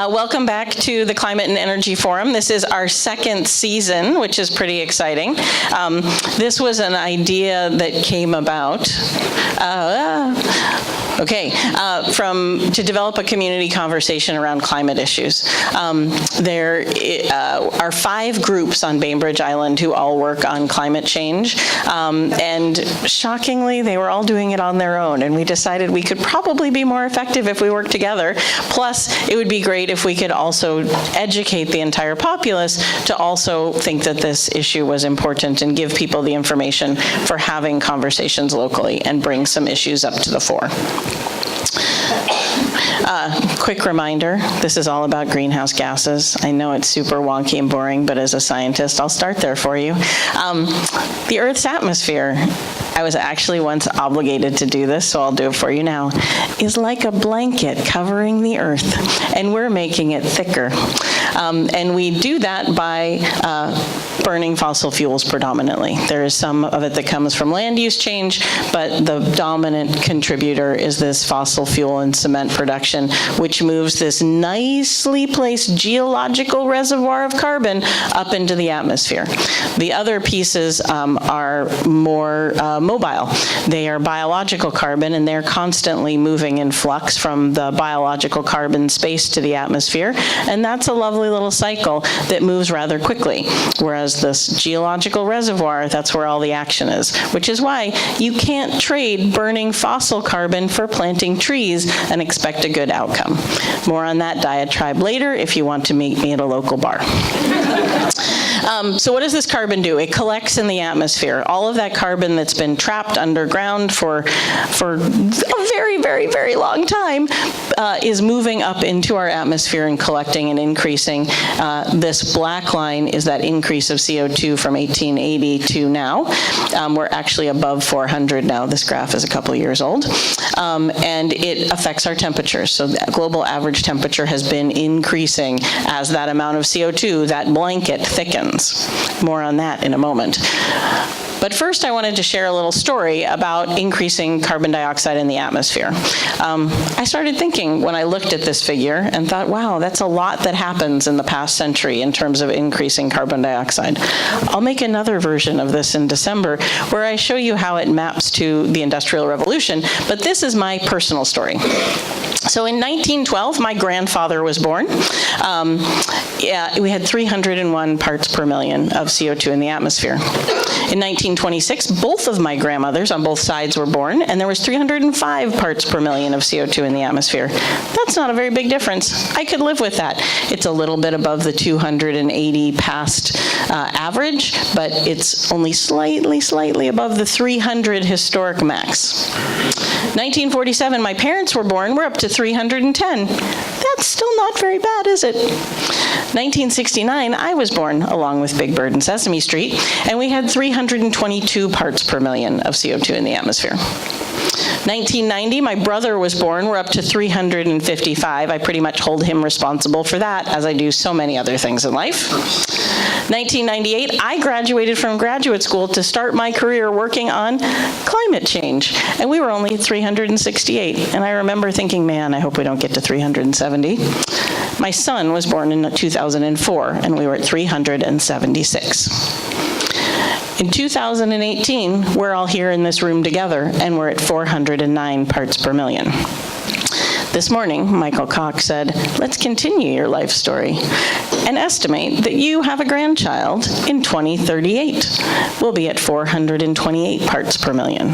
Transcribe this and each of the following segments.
Welcome back to the Climate and Energy Forum. This is our second season, which is pretty exciting. This was an idea that came about to develop a community conversation around climate issues. There are 5 groups on Bainbridge Island who all work on climate change, and shockingly, they were all doing it on their own, and we decided we could probably be more effective if we worked together. Plus, it would be great if we could also educate the entire populace to also think that this issue was important and give people the information for having conversations locally and bring some issues up to the fore. Quick reminder, this is all about greenhouse gases. I know it's super wonky and boring, but as a scientist, I'll start there for you. The Earth's atmosphere, I was actually once obligated to do this, so I'll do it for you now, is like a blanket covering the Earth, and we're making it thicker. And we do that by burning fossil fuels predominantly. There is some of it that comes from land use change, but the dominant contributor is this fossil fuel and cement production, which moves this nicely placed geological reservoir of carbon up into the atmosphere. The other pieces are more mobile. They are biological carbon, and they're constantly moving in flux from the biological carbon space to the atmosphere, and that's a lovely little cycle that moves rather quickly. Whereas this geological reservoir, that's where all the action is, which is why you can't trade burning fossil carbon for planting trees and expect a good outcome. More on that diatribe later if you want to meet me at a local bar. So what does this carbon do? It collects in the atmosphere. All of that carbon that's been trapped underground for a very, very, very long time is moving up into our atmosphere and collecting and increasing. This black line is that increase of CO2 from 1880 to now. We're actually above 400 now. This graph is a couple of years old. And it affects our temperatures. So the global average temperature has been increasing as that amount of CO2, that blanket, thickens. More on that in a moment. But first, I wanted to share a little story about increasing carbon dioxide in the atmosphere. I started thinking when I looked at this figure and thought, wow, that's a lot that happens in the past century in terms of increasing carbon dioxide. I'll make another version of this in December where I show you how it maps to the Industrial Revolution, but this is my personal story. So in 1912, my grandfather was born. We had 301 parts per million of CO2 in the atmosphere. In 1926, both of my grandmothers on both sides were born, and there was 305 parts per million of CO2 in the atmosphere. That's not a very big difference. I could live with that. It's a little bit above the 280 past average, but it's only slightly above the 300 historic max. 1947, my parents were born. We're up to 310. That's still not very bad, is it? 1969, I was born, along with Big Bird and Sesame Street, and we had 322 parts per million of CO2 in the atmosphere. 1990, my brother was born. We're up to 355. I pretty much hold him responsible for that, as I do so many other things in life. 1998, I graduated from graduate school to start my career working on climate change, and we were only at 368. And I remember thinking, man, I hope we don't get to 370. My son was born in 2004, and we were at 376. In 2018, we're all here in this room together, and we're at 409 parts per million. This morning, Michael Koch said, let's continue your life story and estimate that you have a grandchild in 2038. We'll be at 428 parts per million.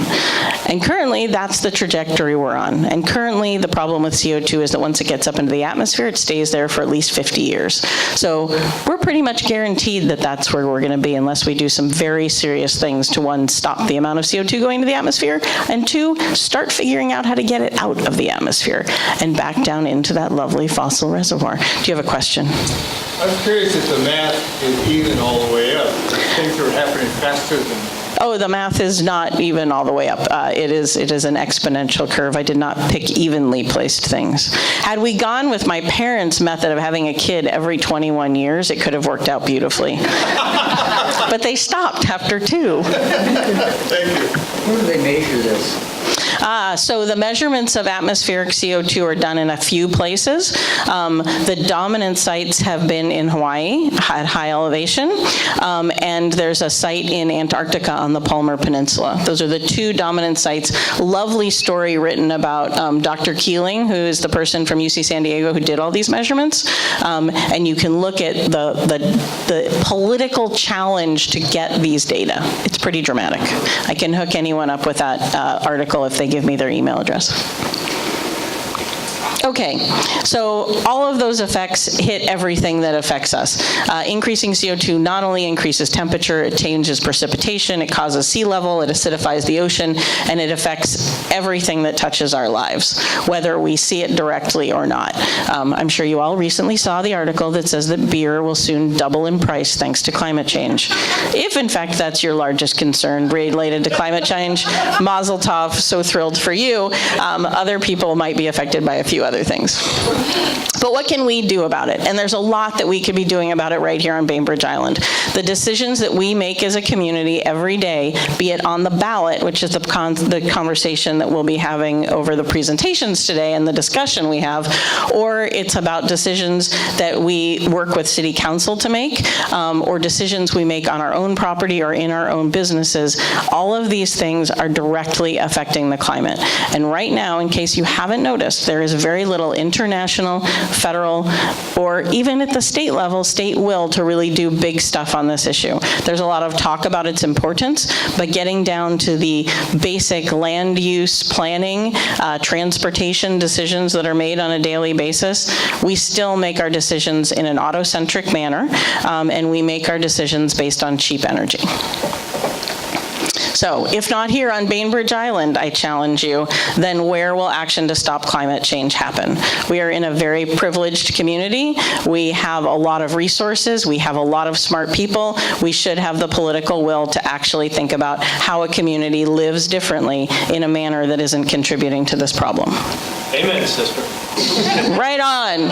And currently, that's the trajectory we're on. And currently, the problem with CO2 is that once it gets up into the atmosphere, it stays there for at least 50 years. So we're pretty much guaranteed that that's where we're going to be unless we do some very serious things to, one, stop the amount of CO2 going to the atmosphere, and two, start figuring out how to get it out of the atmosphere and back down into that lovely fossil reservoir. Do you have a question? I'm curious if the math is even all the way up. Things are happening faster than... Oh, the math is not even all the way up. It is an exponential curve. I did not pick evenly placed things. Had we gone with my parents' method of having a kid every 21 years, it could have worked out beautifully. But they stopped after 2. Thank you. Where do they measure this? So the measurements of atmospheric CO2 are done in a few places. The dominant sites have been in Hawaii at high elevation, and there's a site in Antarctica on the Palmer Peninsula. Those are the two dominant sites. Lovely story written about Dr. Keeling, who is the person from UC San Diego who did all these measurements, and you can look at the political challenge to get these data. It's pretty dramatic. I can hook anyone up with that article if they give me their email address. Okay, so all of those effects hit everything that affects us. Increasing CO2 not only increases temperature, it changes precipitation, it causes sea level, it acidifies the ocean, and it affects everything that touches our lives, whether we see it directly or not. I'm sure you all recently saw the article that says that beer will soon double in price thanks to climate change. If in fact that's your largest concern related to climate change, mazel tov, so thrilled for you. Other people might be affected by a few other things. But what can we do about it? And there's a lot that we could be doing about it right here on Bainbridge Island. The decisions that we make as a community every day, be it on the ballot, which is the conversation that we'll be having over the presentations today and the discussion we have, or it's about decisions that we work with City Council to make, or decisions we make on our own property or in our own businesses. All of these things are directly affecting the climate. And right now, in case you haven't noticed, there is very little international, federal, or even at the state level, state will to really do big stuff on this issue. There's a lot of talk about its importance, but getting down to the basic land use planning, transportation decisions that are made on a daily basis, we still make our decisions in an auto-centric manner, and we make our decisions based on cheap energy. So if not here on Bainbridge Island, I challenge you, then where will action to stop climate change happen? We are in a very privileged community. We have a lot of resources. We have a lot of smart people. We should have the political will to actually think about how a community lives differently in a manner that isn't contributing to this problem. Amen, sister. Right on.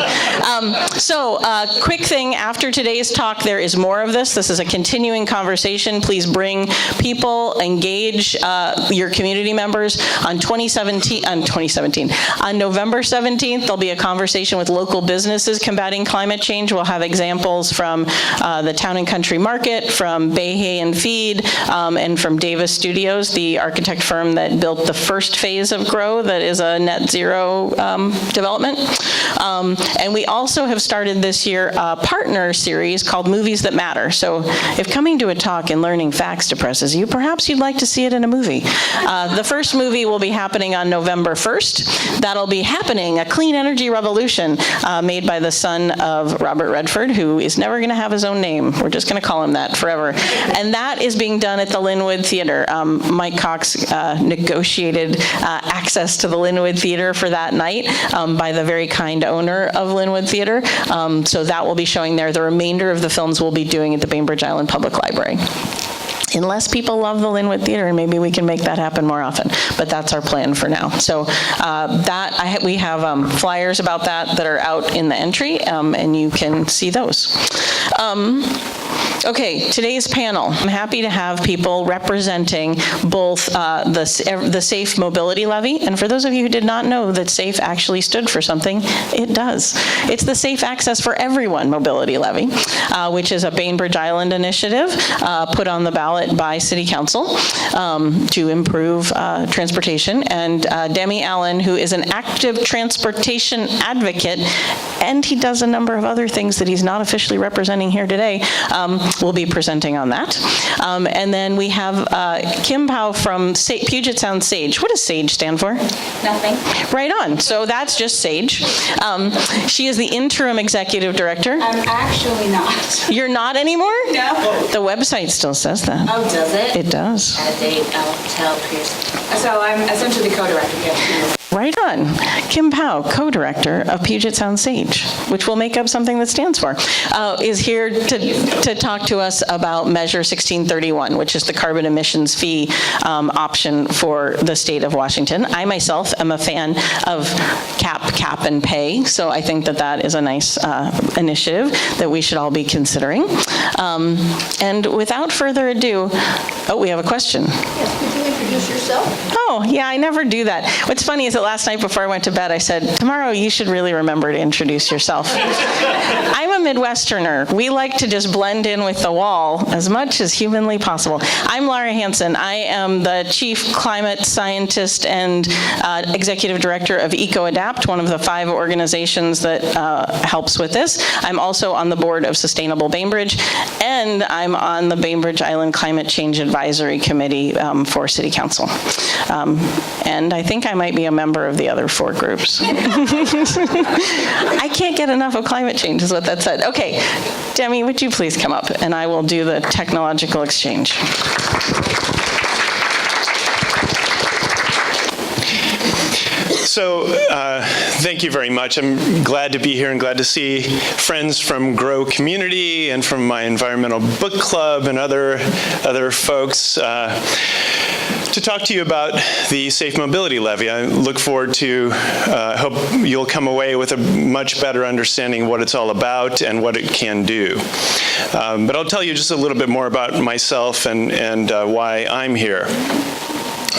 So quick thing, after today's talk, there is more of this. This is a continuing conversation. Please bring people, engage your community members. On November 17th, there'll be a conversation with local businesses combating climate change. We'll have examples from the Town and Country Market, from Bay Hay and Feed, and from Davis Studios, the architect firm that built the first phase of GROW that is a net zero development. And we also have started this year a partner series called Movies That Matter. So if coming to a talk and learning facts depresses you, perhaps you'd like to see it in a movie. The first movie will be happening on November 1st. That'll be Happening, a clean energy revolution made by the son of Robert Redford, who is never going to have his own name. We're just going to call him that forever. And that is being done at the Linwood Theater. Mike Cox negotiated access to the Linwood Theater for that night by the very kind owner of Linwood Theater. So that will be showing there. The remainder of the films we'll be doing at the Bainbridge Island Public Library. Unless people love the Linwood Theater, and maybe we can make that happen more often. But that's our plan for now. So we have flyers about that are out in the entry, and you can see those. Okay, today's panel. I'm happy to have people representing both the SAFE Mobility Levy, and for those of you who did not know that SAFE actually stood for something, it does. It's the Safe Access for Everyone Mobility Levy, which is a Bainbridge Island initiative put on the ballot by City Council to improve transportation. And Demi Allen, who is an active transportation advocate, and he does a number of other things that he's not officially representing here today, will be presenting on that. And then we have Kim Powell from Puget Sound SAGE. What does SAGE stand for? Nothing. Right on. So that's just SAGE. She is the interim executive director. I'm actually not. You're not anymore? No. The website still says that. Oh, does it? It does. At a date, I'll tell Pierce. So I'm essentially the co-director here. Right on. Kim Powell, co-director of Puget Sound SAGE, which will make up something that stands for, is here to talk to us about Measure 1631, which is the carbon emissions fee option for the state of Washington. I myself am a fan of cap, and pay, so I think that is a nice initiative that we should all be considering. And without further ado, we have a question. Yes, could you introduce introduce yourself? Oh, yeah, I never do that. What's funny is that last night before I went to bed, I said, tomorrow you should really remember to introduce yourself. I'm a Midwesterner. We like to just blend in with the wall as much as humanly possible. I'm Laura Hansen. I am the Chief Climate Scientist and Executive Director of EcoAdapt, one of the 5 organizations that helps with this. I'm also on the board of Sustainable Bainbridge, and I'm on the Bainbridge Island Climate Change Advisory Committee for City Council. And I think I might be a member of the other 4 groups. I can't get enough of climate change, is what that said. Okay, Demi, would you please come up, and I will do the technological exchange. So thank you very much. I'm glad to be here and glad to see friends from Grow Community and from my environmental book club and other folks to talk to you about the Safe Mobility Levy. I look forward to, hope you'll come away with a much better understanding of what it's all about and what it can do. But I'll tell you just a little bit more about myself and why I'm here.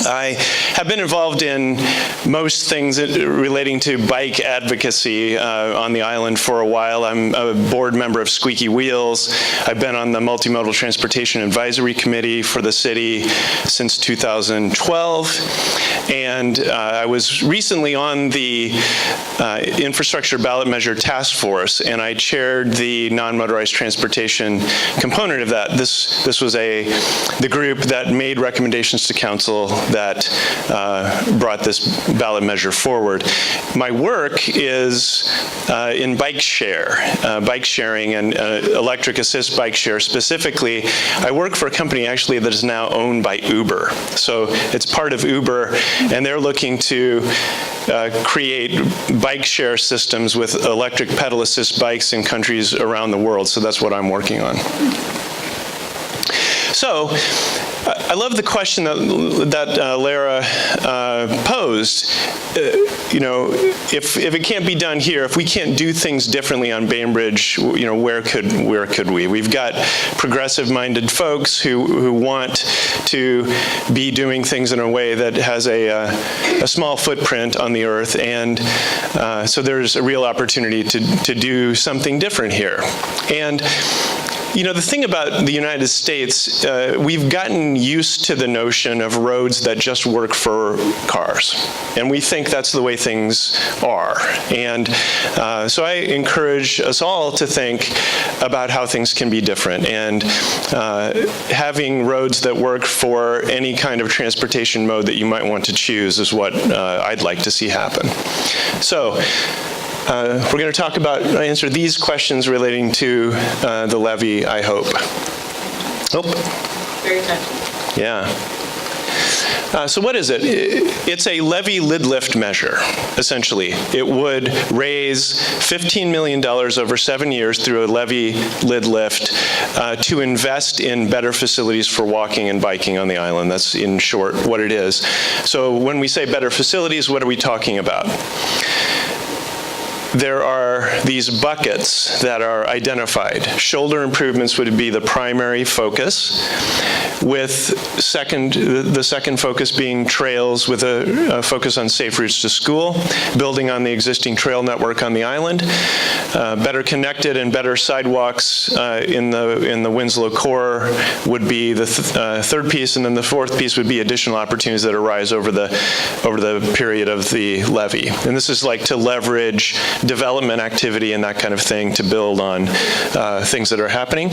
I have been involved in most things relating to bike advocacy on the island for a while. I'm a board member of Squeaky Wheels. I've been on the Multimodal Transportation Advisory Committee for the city since 2012. And I was recently on the Infrastructure Ballot Measure Task Force, and I chaired the non-motorized transportation component of that. This was the group that made recommendations to council that brought this ballot measure forward. My work is in bike sharing and electric assist bike share. Specifically, I work for a company actually that is now owned by Uber. So it's part of Uber, and they're looking to create bike share systems with electric pedal assist bikes in countries around the world. So that's what I'm working on. So I love the question that Lara posed. If it can't be done here, if we can't do things differently on Bainbridge, where could we? We've got progressive-minded folks who want to be doing things in a way that has a small footprint on the earth, and so there's a real opportunity to do something different here. And the thing about the United States, we've gotten used to the notion of roads that just work for cars. And we think that's the way things are. And so I encourage us all to think about how things can be different. And having roads that work for any kind of transportation mode that you might want to choose is what I'd like to see happen. So we're going to answer these questions relating to the levy, I hope. Very touching. Yeah. So what is it? It's a levy lid lift measure, essentially. It would raise $15 million over 7 years through a levy lid lift to invest in better facilities for walking and biking on the island. That's, in short, what it is. So when we say better facilities, what are we talking about? There are these buckets that are identified. Shoulder improvements would be the primary focus, with the second focus being trails with a focus on safe routes to school, building on the existing trail network on the island, better connected and better sidewalks in the Winslow core would be the third piece, and then the fourth piece would be additional opportunities that arise over the period of the levy. And this is like to leverage development activity and that kind of thing to build on things that are happening.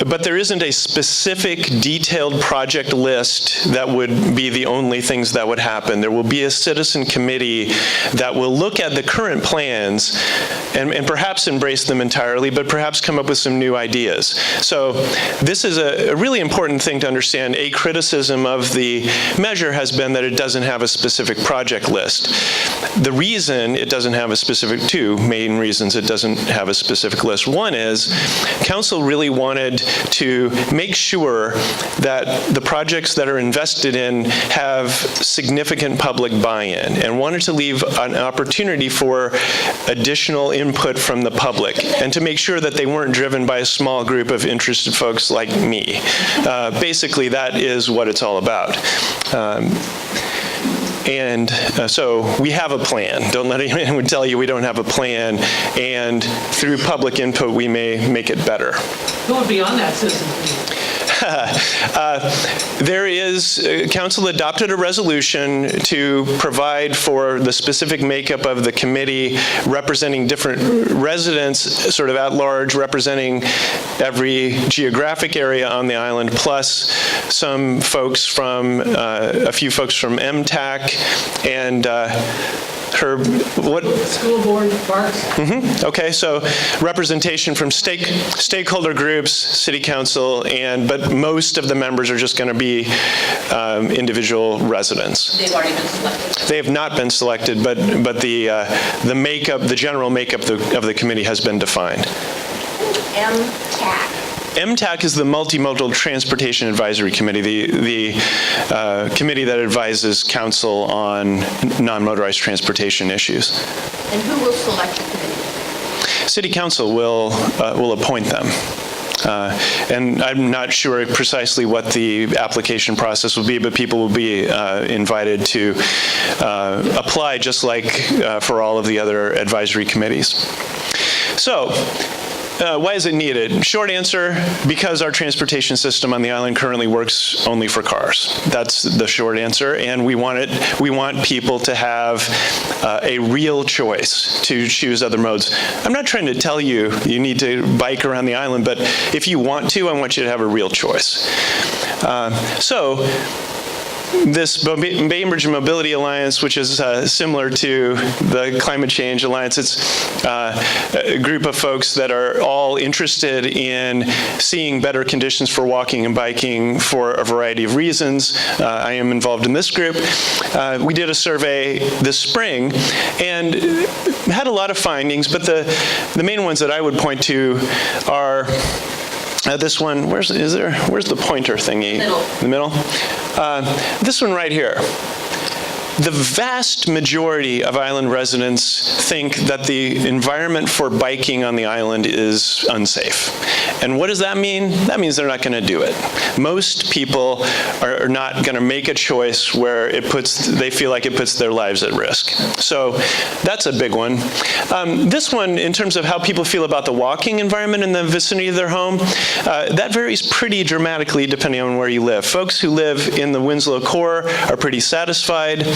But there isn't a specific detailed project list that would be the only things that would happen. There will be a citizen committee that will look at the current plans and perhaps embrace them entirely, but perhaps come up with some new ideas. So this is a really important thing to understand. A criticism of the measure has been that it doesn't have a specific project list. The reason it doesn't have a specific, two main reasons it doesn't have a specific list. One is, council really wanted to make sure that the projects that are invested in have significant public buy-in, and wanted to leave an opportunity for additional input from the public, and to make sure that they weren't driven by a small group of interested folks like me. Basically, that is what it's all about. So we have a plan. Don't let anyone tell you we don't have a plan. And through public input, we may make it better. Who would be on that citizen committee? Council adopted a resolution to provide for the specific makeup of the committee, representing different residents, sort of at large, representing every geographic area on the island, plus some folks from, a few folks from MTAC, and what? School board, parks. Okay, so representation from stakeholder groups, city council, but most of the members are just going to be individual residents. They've already been selected. They have not been selected, but the makeup, the general makeup of the committee has been defined. MTAC. MTAC is the Multimodal Transportation Advisory Committee, the committee that advises council on non-motorized transportation issues. And who will select the committee? City council will appoint them. And I'm not sure precisely what the application process will be, but people will be invited to apply just like for all of the other advisory committees. So, why is it needed? Short answer, because our transportation system on the island currently works only for cars. That's the short answer, and we want people to have a real choice to choose other modes. I'm not trying to tell you you need to bike around the island, but if you want to, I want you to have a real choice. This Bainbridge Mobility Alliance, which is similar to the Climate Change Alliance, it's a group of folks that are all interested in seeing better conditions for walking and biking for a variety of reasons. I am involved in this group. We did a survey this spring and had a lot of findings, but the main ones that I would point to are this one, where's the pointer thingy? Middle. The middle? This one right here. The vast majority of island residents think that the environment for biking on the island is unsafe. And what does that mean? That means they're not going to do it. Most people are not going to make a choice where they feel like it puts their lives at risk. So that's a big one. This one, in terms of how people feel about the walking environment in the vicinity of their home, that varies pretty dramatically depending on where you live. Folks who live in the Winslow core are pretty satisfied.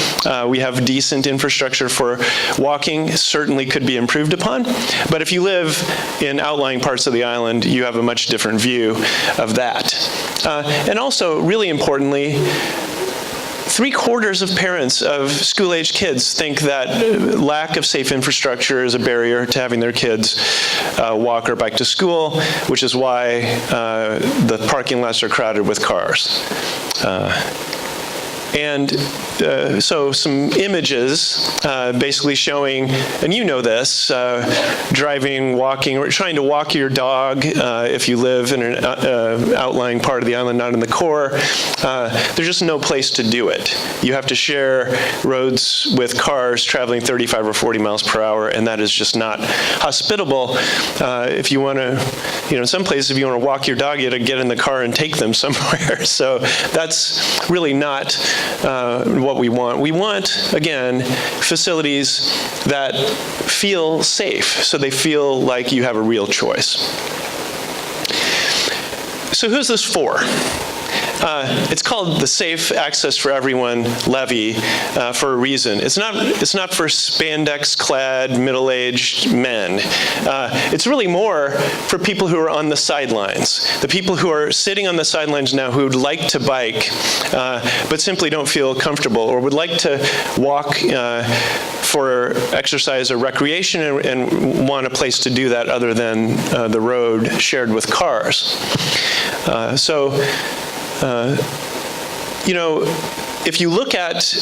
We have decent infrastructure for walking, certainly could be improved upon. But if you live in outlying parts of the island, you have a much different view of that. And also, really importantly, 3/4 of parents of school-age kids think that lack of safe infrastructure is a barrier to having their kids walk or bike to school, which is why the parking lots are crowded with cars. So some images basically showing, and you know this, driving, walking, or trying to walk your dog if you live in an outlying part of the island, not in the core. There's just no place to do it. You have to share roads with cars traveling 35 or 40 miles per hour, and that is just not hospitable. If you want to, in some places, if you want to walk your dog, you have to get in the car and take them somewhere. So that's really not what we want. We want, again, facilities that feel safe, so they feel like you have a real choice. So who's this for? It's called the Safe Access for Everyone Levy for a reason. It's not for spandex-clad, middle-aged men. It's really more for people who are on the sidelines, the people who are sitting on the sidelines now who would like to bike but simply don't feel comfortable, or would like to walk for exercise or recreation and want a place to do that other than the road shared with cars. If you look at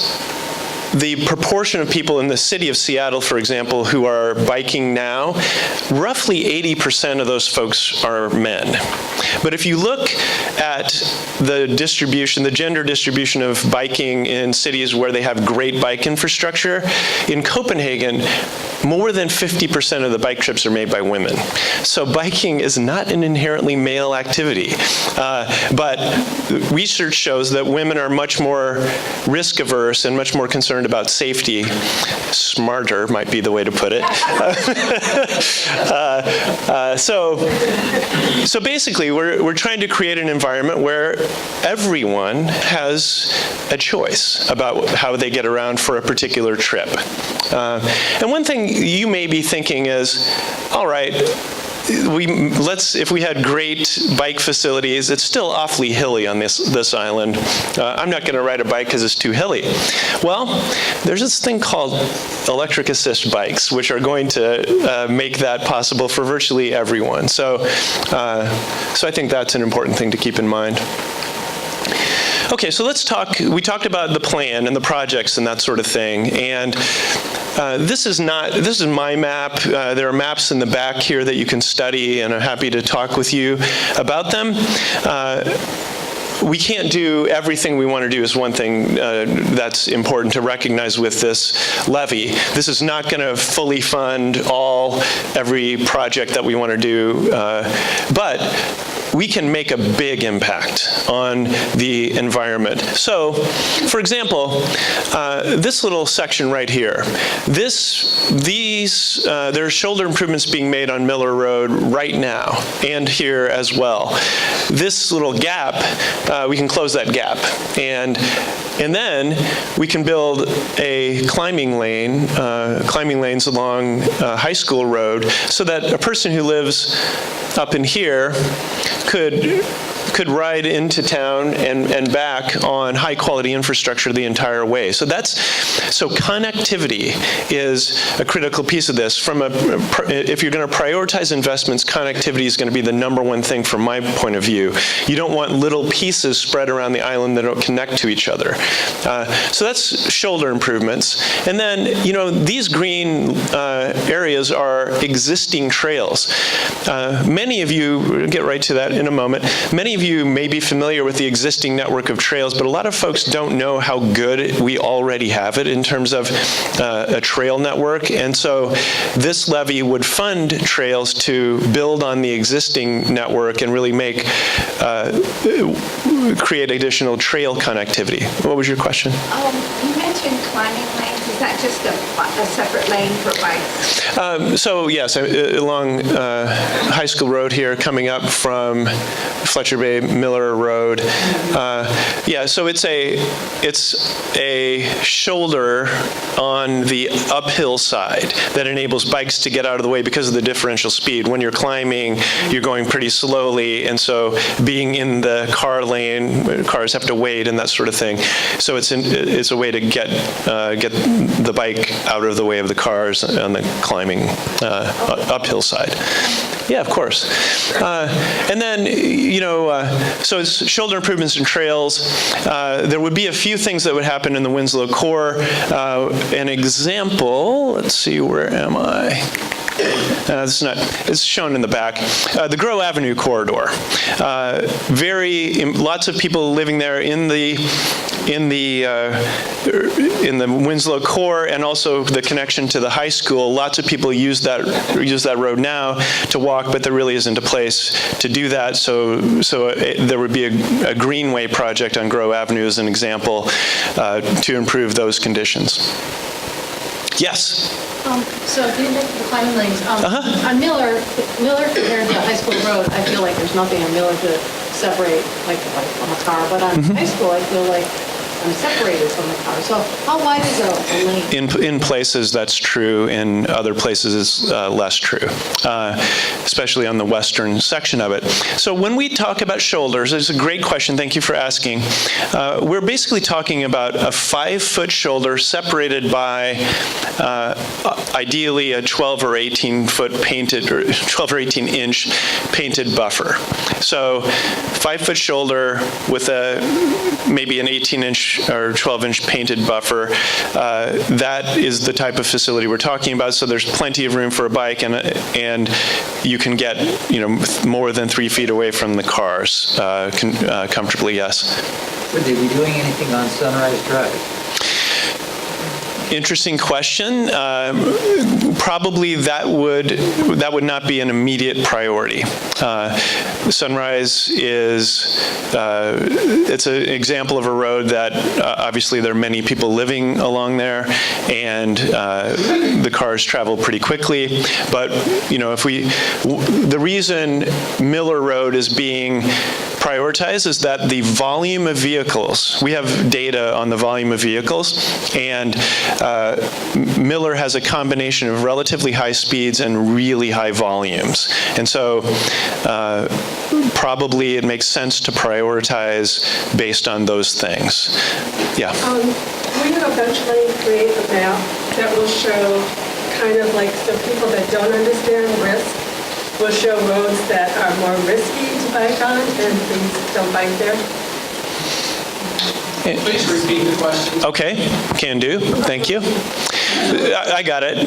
the proportion of people in the city of Seattle, for example, who are biking now, roughly 80% of those folks are men. But if you look at the distribution, the gender distribution of biking in cities where they have great bike infrastructure, in Copenhagen, more than 50% of the bike trips are made by women. So biking is not an inherently male activity. But research shows that women are much more risk averse and much more concerned about safety. Smarter might be the way to put it. So basically, we're trying to create an environment where everyone has a choice about how they get around for a particular trip. And one thing you may be thinking is, all right, if we had great bike facilities, it's still awfully hilly on this island. I'm not going to ride a bike because it's too hilly. Well, there's this thing called electric assist bikes, which are going to make that possible for virtually everyone. So I think that's an important thing to keep in mind. Okay, so let's talk. We talked about the plan and the projects and that sort of thing. And this is my map. There are maps in the back here that you can study, and I'm happy to talk with you about them. We can't do everything we want to do is one thing that's important to recognize with this levy. This is not going to fully fund every project that we want to do, but we can make a big impact on the environment. So, for example, this little section right here, there's shoulder improvements being made on Miller Road right now, and here as well. This little gap, we can close that gap, and then we can build a climbing lanes along High School Road, so that a person who lives up in here could ride into town and back on high quality infrastructure the entire way. So connectivity is a critical piece of this. If you're going to prioritize investments, connectivity is going to be the #1 thing from my point of view. You don't want little pieces spread around the island that don't connect to each other. So that's shoulder improvements. And then, these green areas are existing trails. Many of you, we'll get right to that in a moment, many of you may be familiar with the existing network of trails, but a lot of folks don't know how good we already have it in terms of a trail network. And so this levy would fund trails to build on the existing network and really create additional trail connectivity. What was your question? You mentioned climbing lanes. Is that just a separate lane for bikes? So yes, along High School Road here, coming up from Fletcher Bay Miller Road. So it's a shoulder on the uphill side that enables bikes to get out of the way because of the differential speed. When you're climbing, you're going pretty slowly, and so being in the car lane, cars have to wait and that sort of thing. So it's a way to get the bike out of the way of the cars on the climbing uphill side. Yeah, of course. And then, so it's shoulder improvements and trails. There would be a few things that would happen in the Winslow core. An example, let's see, where am I? It's shown in the back. The Grove Avenue corridor. Lots of people living there in the Winslow core, and also the connection to the high school. Lots of people use that road now to walk, but there really isn't a place to do that. So there would be a greenway project on Grove Avenue as an example to improve those conditions. Yes. So getting back to the climbing lanes, on Miller compared to High School Road, I feel like there's nothing on Miller to separate like the bike from a car, but on High School, I feel like I'm separated from the car. So how wide is a lane? In places that's true, in other places it's less true, especially on the western section of it. So when we talk about shoulders, it's a great question, thank you for asking. We're basically talking about a 5-foot shoulder separated by ideally a 12 or 18 foot painted, or 12 or 18 inch painted buffer. So 5-foot shoulder with maybe an 18-inch or 12-inch painted buffer. That is the type of facility we're talking about. So there's plenty of room for a bike, and you can get, more than 3 feet away from the cars comfortably. Yes. Would they be doing anything on Sunrise Drive? Interesting question. Probably that would not be an immediate priority. Sunrise is it's an example of a road that obviously there are many people living along there, and the cars travel pretty quickly. But the reason Miller Road is being prioritized is that the volume of vehicles, we have data on the volume of vehicles, and Miller has a combination of relatively high speeds and really high volumes. And so probably it makes sense to prioritize based on those things. Yeah. Will you eventually create a map that will show kind of like, so people that don't understand risk will show roads that are more risky to bike on, and please don't bike there? Please repeat the question. Okay, can do. Thank you. I got it.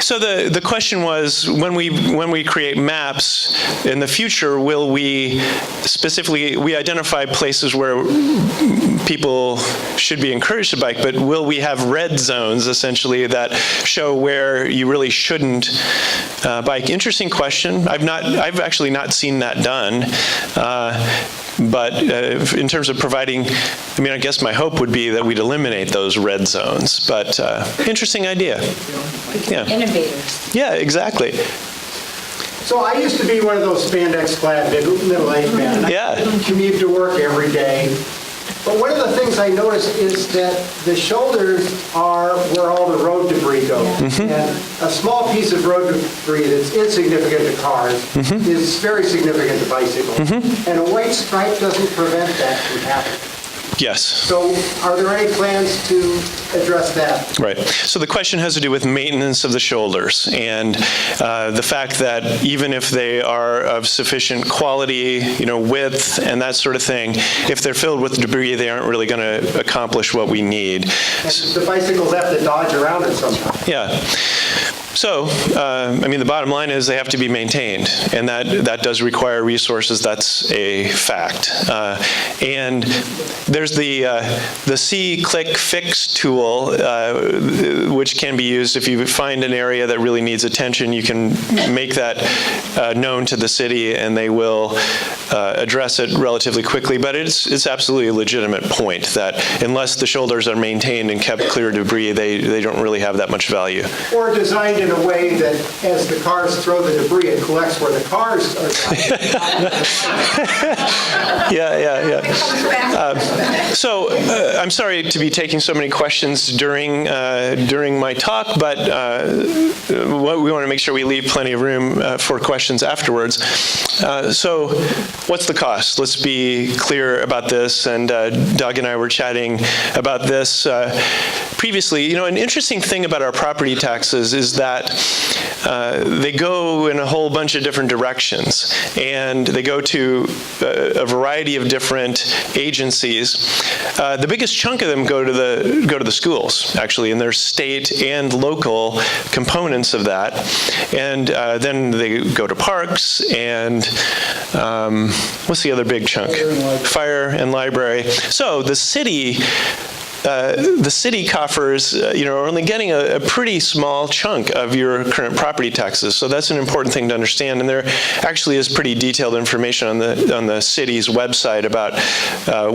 So the question was, when we create maps in the future, will we identify places where people should be encouraged to bike, but will we have red zones essentially that show where you really shouldn't bike? Interesting question. I've actually not seen that done. But in terms of providing, I guess my hope would be that we'd eliminate those red zones. But interesting idea. Yeah. Innovators. Yeah, exactly. So I used to be one of those spandex-clad middle-aged men. Yeah. I commute to work every day. But one of the things I noticed is that the shoulders are where all the road debris goes. Mm-hmm. And a small piece of road debris that's insignificant to cars mm-hmm. is very significant to bicycles. Mm-hmm. And a white stripe doesn't prevent that from happening. Yes. So are there any plans to address that? Right. So the question has to do with maintenance of the shoulders, and the fact that even if they are of sufficient quality, width and that sort of thing, if they're filled with debris, they aren't really going to accomplish what we need. And the bicycles have to dodge around it sometimes. Yeah. So, the bottom line is they have to be maintained, and that does require resources. That's a fact. And there's the See, Click, Fix tool, which can be used if you find an area that really needs attention. You can make that known to the city, and they will address it relatively quickly. But it's absolutely a legitimate point that unless the shoulders are maintained and kept clear of debris, they don't really have that much value. Or designed in a way that as the cars throw the debris, it collects where the cars are. Yeah. So I'm sorry to be taking so many questions during my talk, but we want to make sure we leave plenty of room for questions afterwards. So what's the cost? Let's be clear about this, and Doug and I were chatting about this previously. An interesting thing about our property taxes is that they go in a whole bunch of different directions, and they go to a variety of different agencies. The biggest chunk of them go to the schools, actually, and there's state and local components of that. And then they go to parks and what's the other big chunk? Fire and library. So the city coffers, are only getting a pretty small chunk of your current property taxes. So that's an important thing to understand. And there actually is pretty detailed information on the city's website about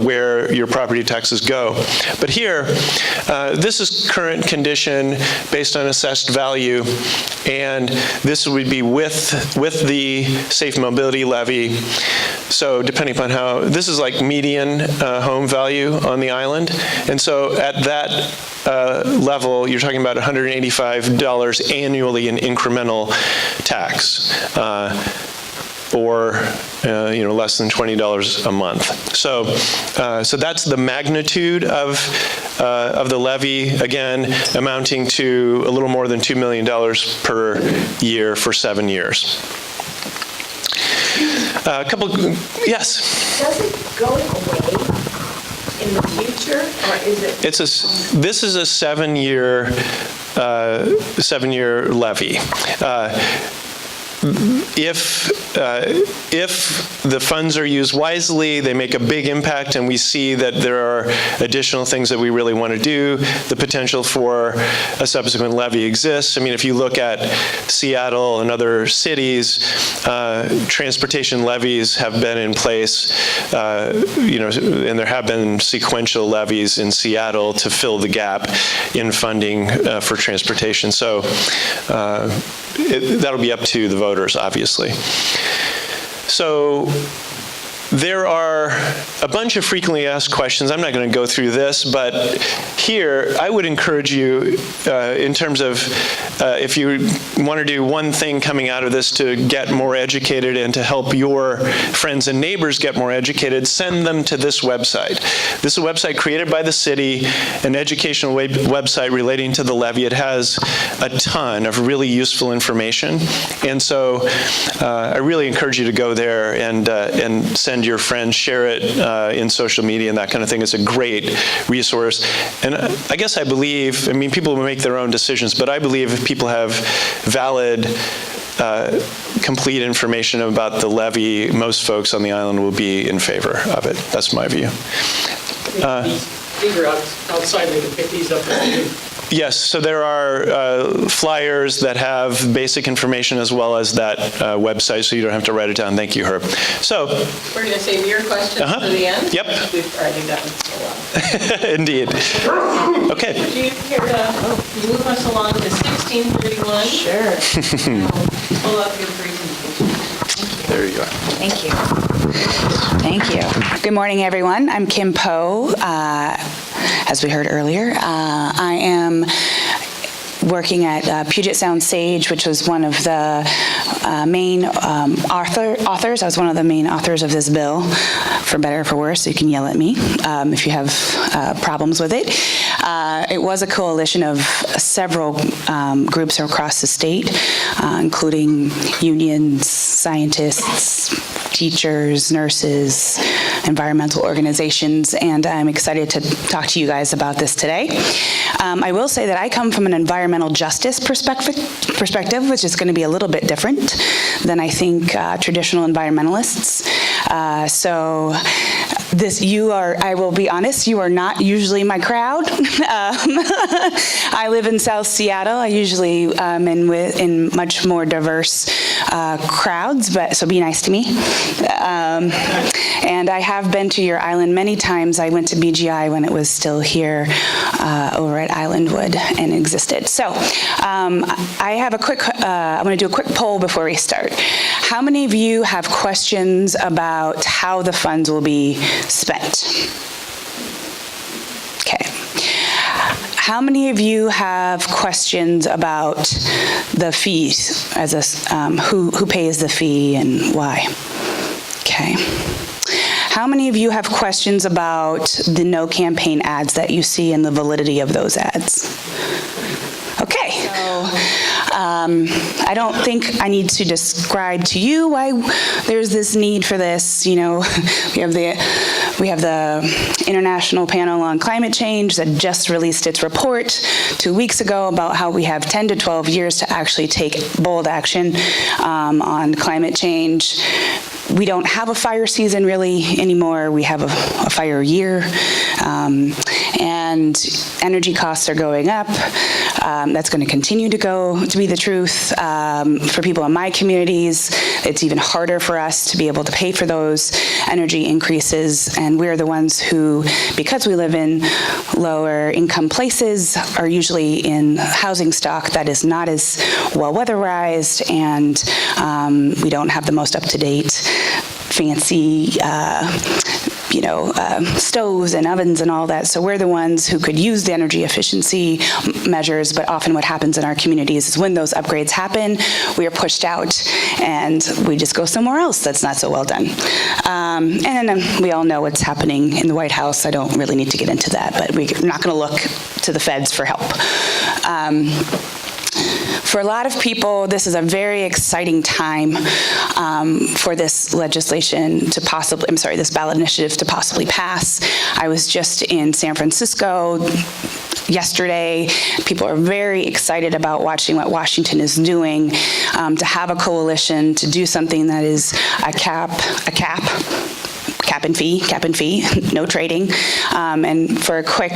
where your property taxes go. But here, this is current condition based on assessed value, and this would be with the safe mobility levy. So depending upon this is like median home value on the island. And so at that level, you're talking about $185 annually in incremental tax, or less than $20 a month. So that's the magnitude of the levy, again, amounting to a little more than $2 million per year for 7 years. Yes? Does it go away in in the future, or is it? This is a seven-year levy. If the funds are used wisely, they make a big impact, and we see that there are additional things that we really want to do, the potential for a subsequent levy exists. I mean, if you look at Seattle and other cities, transportation levies have been in place, and there have been sequential levies in Seattle to fill the gap in funding for transportation. So that'll be up to the voters, obviously. So there are a bunch of frequently asked questions. I'm not going to go through this, but here I would encourage you in terms of if you want to do one thing coming out of this to get more educated and to help your friends and neighbors get more educated, send them to this website. This is a website created by the city, an educational website relating to the levy. It has a ton of really useful information, and so I really encourage you to go there and send your friends, share it in social media and that kind of thing. It's a great resource. And I guess I believe, I mean, people will make their own decisions, but I believe if people have valid, complete information about the levy, most folks on the island will be in favor of it. That's my view. These are outside, we can pick these up. Yes, so there are flyers that have basic information as well as that website, so you don't have to write it down. Thank you, Herb. So we're going to save your question for the end? Yep. We've already done so well. Indeed. Okay. Would you care to move us along to 1631? Sure. Pull up your presentation. There you go. Thank you. Thank you. Good morning, everyone. I'm Kim Poe. As we heard earlier, I am working at Puget Sound Sage, which was one of the main authors. I was one of the main authors of this bill, for better or for worse, so you can yell at me if you have problems with it. It was a coalition of several groups across the state, including unions, scientists, teachers, nurses, environmental organizations, and I'm excited to talk to you guys about this today. I will say that I come from an environmental justice perspective, which is going to be a little bit different than I think traditional environmentalists. So I will be honest, you are not usually my crowd. I live in South Seattle. I usually am in much more diverse crowds, so be nice to me. And I have been to your island many times. I went to BGI when it was still here over at Islandwood and existed. So I have I'm going to do a quick poll before we start. How many of you have questions about how the funds will be spent? Okay. How many of you have questions about the fees, who pays the fee and why? Okay. How many of you have questions about the no campaign ads that you see and the validity of those ads? Okay. So, I don't think I need to describe to you why there's this need for this. You know, we have the International Panel on Climate Change that just released its report 2 weeks ago about how we have 10 to 12 years to actually take bold action on climate change. We don't have a fire season really anymore. We have a fire year, and energy costs are going up. That's going to continue to be the truth. For people in my communities, it's even harder for us to be able to pay for those energy increases, and we're the ones who, because we live in lower income places, are usually in housing stock that is not as well weatherized, and we don't have the most up-to-date fancy stoves and ovens and all that. So we're the ones who could use the energy efficiency measures, but often what happens in our communities is when those upgrades happen, we are pushed out and we just go somewhere else that's not so well done. And then we all know what's happening in the White House. I don't really need to get into that, but we're not going to look to the feds for help. For a lot of people, this is a very exciting time for this legislation to possibly, this ballot initiative to possibly pass. I was just in San Francisco yesterday. People are very excited about watching what Washington is doing, to have a coalition, to do something that is a cap and fee, no trading. And for a quick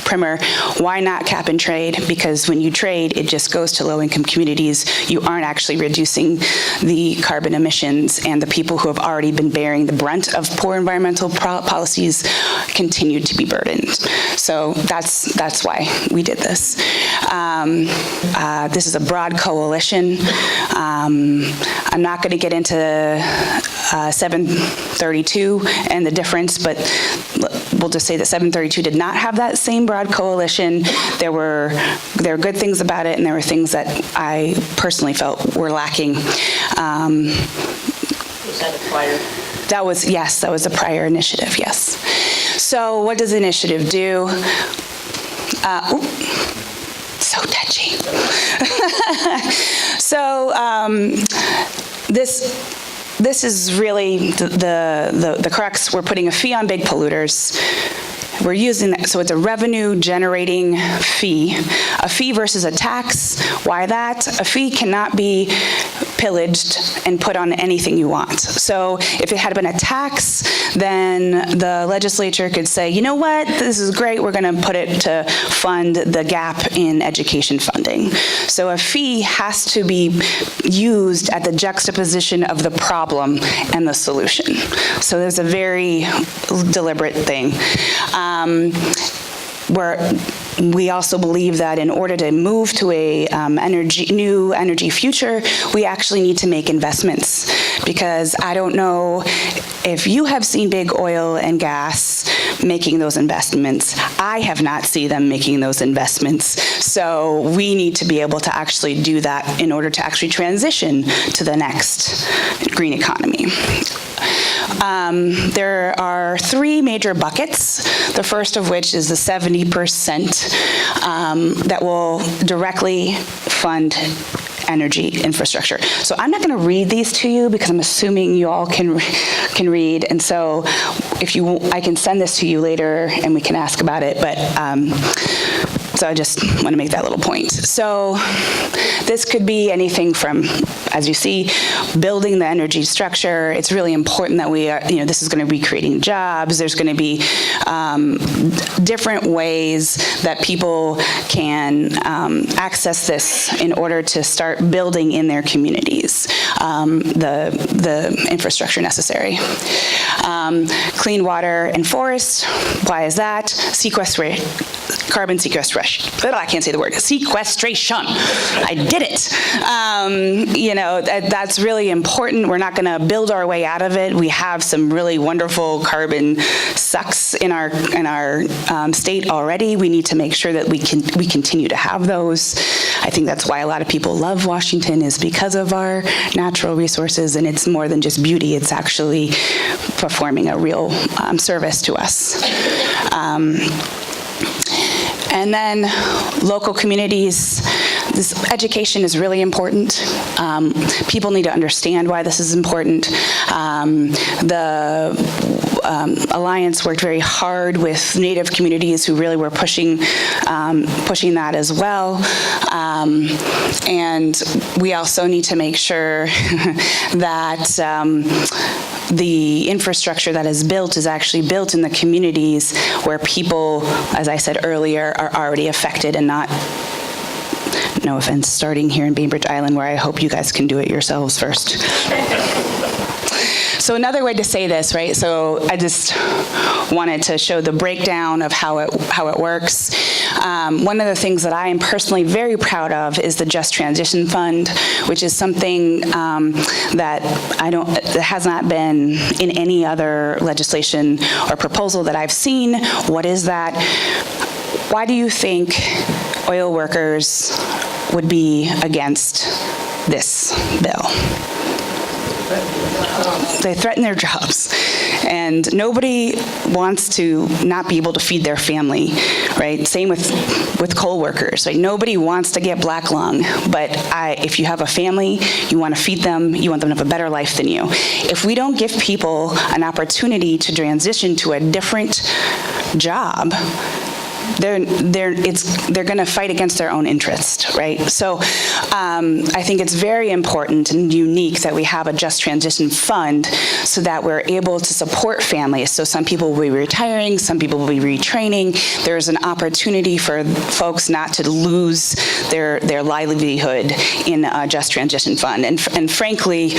primer, why not cap and trade? Because when you trade, it just goes to low-income communities. You aren't actually reducing the carbon emissions, and the people who have already been bearing the brunt of poor environmental policies continue to be burdened. So that's why we did this. This is a broad coalition. I'm not going to get into 732 and the difference, but we'll just say that 732 did not have that same broad coalition. There were good things about it, and there were things that I personally felt were lacking. Was that a prior? That was a prior initiative, yes. So what does the initiative do? So touchy. So this is really the crux. We're putting a fee on big polluters. We're using that, so it's a revenue-generating fee. A fee versus a tax, why that? A fee cannot be pillaged and put on anything you want. So if it had been a tax, then the legislature could say, you know what, this is great, we're gonna put it to fund the gap in education funding. So a fee has to be used at the juxtaposition of the problem and the solution. So there's a very deliberate thing. We also believe that in order to move to a new energy future, we actually need to make investments, because I don't know if you have seen big oil and gas making those investments. I have not seen them making those investments. So we need to be able to actually do that in order to actually transition to the next green economy. There are three major buckets, the first of which is the 70% that will directly fund energy infrastructure. So I'm not going to read these to you because I'm assuming you all can read, and so I can send this to you later and we can ask about it, but so I just want to make that little point. So this could be anything from, as you see, building the energy structure. It's really important that we are, this is going to be creating jobs. There's going to be different ways that people can access this in order to start building in their communities the infrastructure necessary. Clean water and forests. Why is that? Carbon sequestration. I can't say the word. Sequestration. I did it. That's really important. We're not going to build our way out of it. We have some really wonderful carbon sucks in our state already. We need to make sure that we continue to have those. I think that's why a lot of people love Washington, is because of our natural resources, and it's more than just beauty. It's actually performing a real service to us. And then local communities. This education is really important. People need to understand why this is important. The Alliance worked very hard with Native communities who really were pushing that as well. And we also need to make sure that the infrastructure that is built is actually built in the communities where people, as I said earlier, are already affected, and not, no offense, starting here in Bainbridge Island, where I hope you guys can do it yourselves first. So another way to say this, right? So I just wanted to show the breakdown of how it works. One of the things that I am personally very proud of is the Just Transition Fund, which is something that has not been in any other legislation or proposal that I've seen. What is that? Why do you think oil workers would be against this bill? They threaten their jobs. And nobody wants to not be able to feed their family, right? Same with coal workers, right? Nobody wants to get black lung, but if you have a family, you want to feed them, you want them to have a better life than you. If we don't give people an opportunity to transition to a different job, they're going to fight against their own interest, right? So I think it's very important and unique that we have a Just Transition Fund so that we're able to support families. So some people will be retiring, some people will be retraining. There's an opportunity for folks not to lose their livelihood in a Just Transition Fund. And frankly,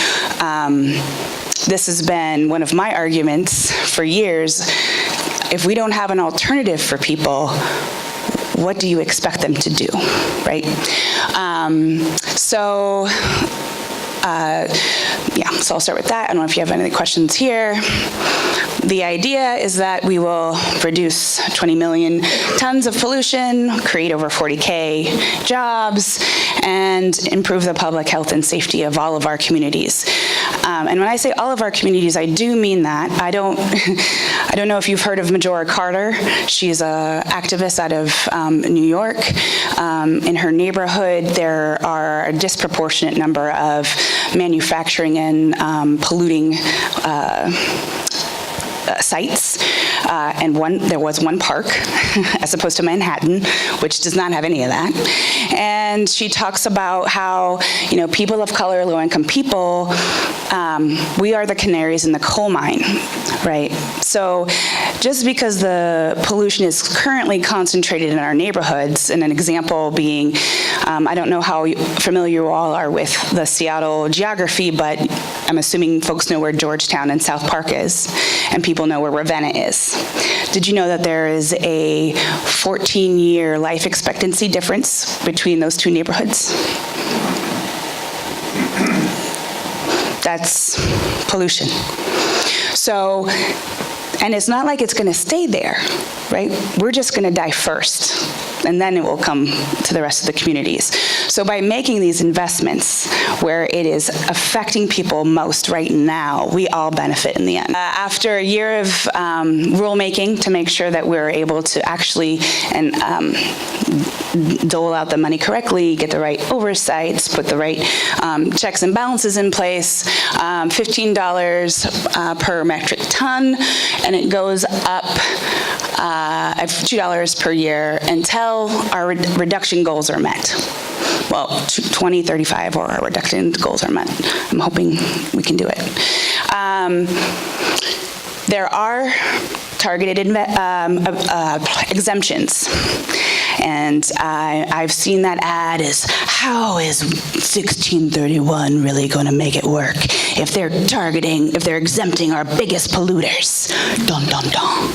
this has been one of my arguments for years. If we don't have an alternative for people, what do you expect them to do, right? So I'll start with that. I don't know if you have any questions here. The idea is that we will reduce 20 million tons of pollution, create over 40K jobs, and improve the public health and safety of all of our communities. And when I say all of our communities, I do mean that. I don't know if you've heard of Majora Carter. She's an activist out of New York. In her neighborhood, there are a disproportionate number of manufacturing and polluting sites, and there was one park, as opposed to Manhattan, which does not have any of that. And she talks about how, people of color, low-income people, we are the canaries in the coal mine, right? So just because the pollution is currently concentrated in our neighborhoods, and an example being, I don't know how familiar you all are with the Seattle geography, but I'm assuming folks know where Georgetown and South Park is, and people know where Ravenna is. Did you know that there is a 14-year life expectancy difference between those two neighborhoods? That's pollution. So, and it's not like it's going to stay there, right? We're just going to die first, and then it will come to the rest of the communities. So by making these investments where it is affecting people most right now, we all benefit in the end. After a year of rulemaking to make sure that we're able to actually dole out the money correctly, get the right oversights, put the right checks and balances in place, $15 per metric ton, and it goes up $2 per year until our reduction goals are met. Well, 2035 or our reduction goals are met. I'm hoping we can do it. There are targeted exemptions. And I've seen that ad as, how is 1631 really going to make it work if they're exempting our biggest polluters? Dun, dun, dun.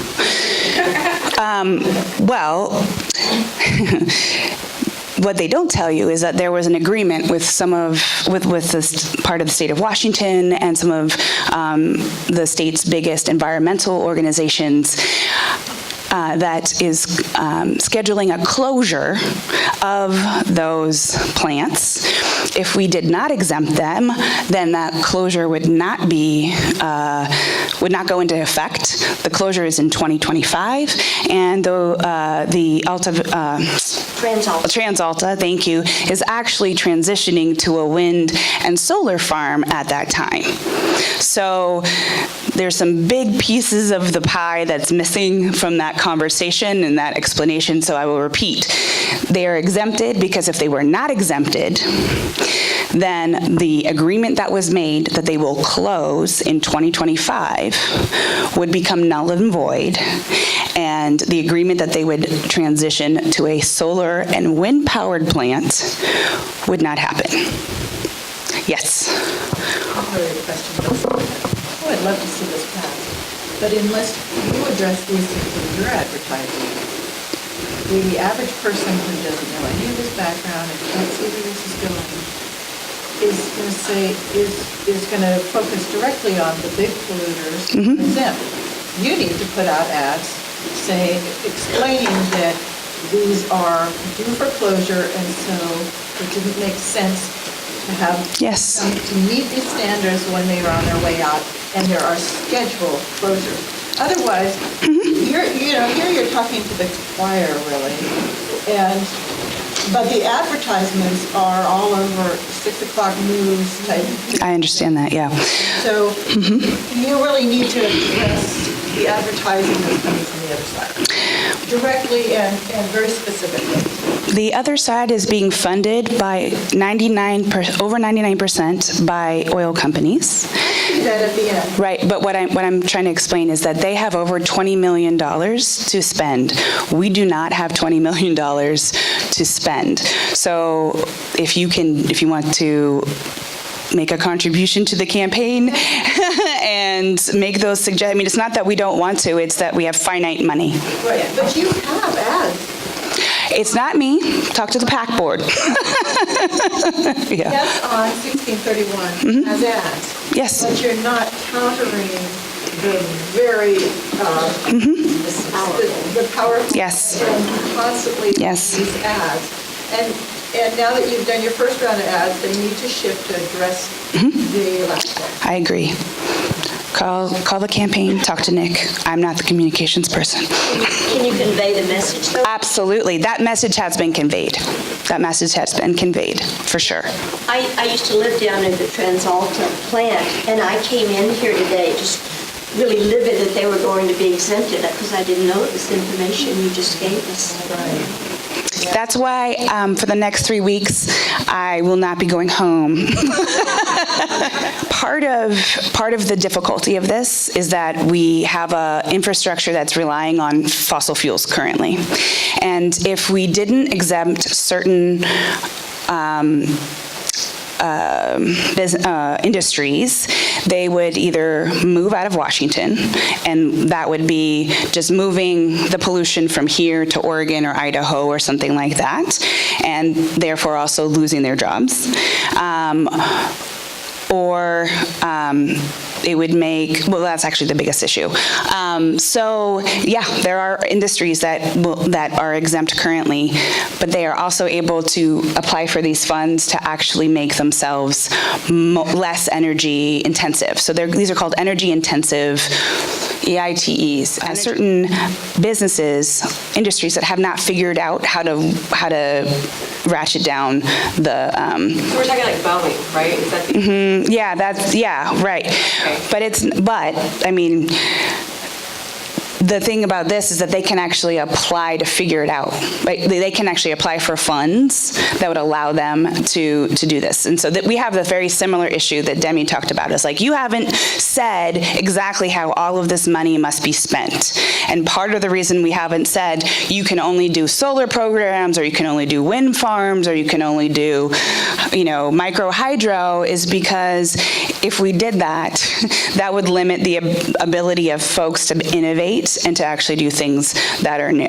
What they don't tell you is that there was an agreement with with this part of the state of Washington and some of the state's biggest environmental organizations that is scheduling a closure of those plants. If we did not exempt them, then that closure would not go into effect. The closure is in 2025, and the TransAlta, thank you, is actually transitioning to a wind and solar farm at that time. So there's some big pieces of the pie that's missing from that conversation and that explanation, so I will repeat. They are exempted because if they were not exempted, then the agreement that was made that they will close in 2025 would become null and void, and the agreement that they would transition to a solar and wind-powered plant would not happen. Yes? Oh, I'd love to see this pass. But unless you address these things in your advertising, the average person who doesn't know any of this background and can't see where this is going is going to say, is going to focus directly on the big polluters. For example, you need to put out ads explaining that these are due for closure, and so it didn't make sense to have Yes. them to meet these standards when they are on their way out, and there are scheduled closures. Otherwise, here you're talking to the choir, really, but the advertisements are all over 6 o'clock news type. I understand that, yeah. So you really need to address the advertising that's coming from the other side, directly and very specifically. The other side is being funded by over 99% by oil companies. That at the end. Right, but what I'm trying to explain is that they have over $20 million to spend. We do not have $20 million to spend. So if you want to make a contribution to the campaign and make those suggestions. I mean, it's not that we don't want to, it's that we have finite money. Right, but you have ads. It's not me. Talk to the PAC board. Yeah. Yes, on 1631 has ads. Yes. But you're not countering the very, the powerful. Yes. And constantly Yes. these ads. And now that you've done your first round of ads, they need to shift to address the last one. I agree. Call the campaign, talk to Nick. I'm not the communications person. Can you convey the message, though? Absolutely. That message has been conveyed. That message has been conveyed, for sure. I used to live down in the Transalta plant, and I came in here today just really livid that they were going to be exempted, because I didn't know this information you just gave us. That's why for the next 3 weeks, I will not be going home. Part of the difficulty of this is that we have an infrastructure that's relying on fossil fuels currently. And if we didn't exempt certain industries, they would either move out of Washington, and that would be just moving the pollution from here to Oregon or Idaho or something like that, and therefore also losing their jobs. Or it would make, well, that's actually the biggest issue. So yeah, there are industries that are exempt currently, but they are also able to apply for these funds to actually make themselves less energy intensive. So these are called energy intensive EITEs. And certain businesses, industries that have not figured out how to ratchet down the. So we're talking like Boeing, right? Is that the right. Okay. But I mean, the thing about this is that they can actually apply to figure it out. Right? They can actually apply for funds that would allow them to do this. And so that we have the very similar issue that Demi talked about. It's like, you haven't said exactly how all of this money must be spent. And part of the reason we haven't said you can only do solar programs, or you can only do wind farms, or you can only do, micro hydro, is because if we did that, that would limit the ability of folks to innovate and to actually do things that are new.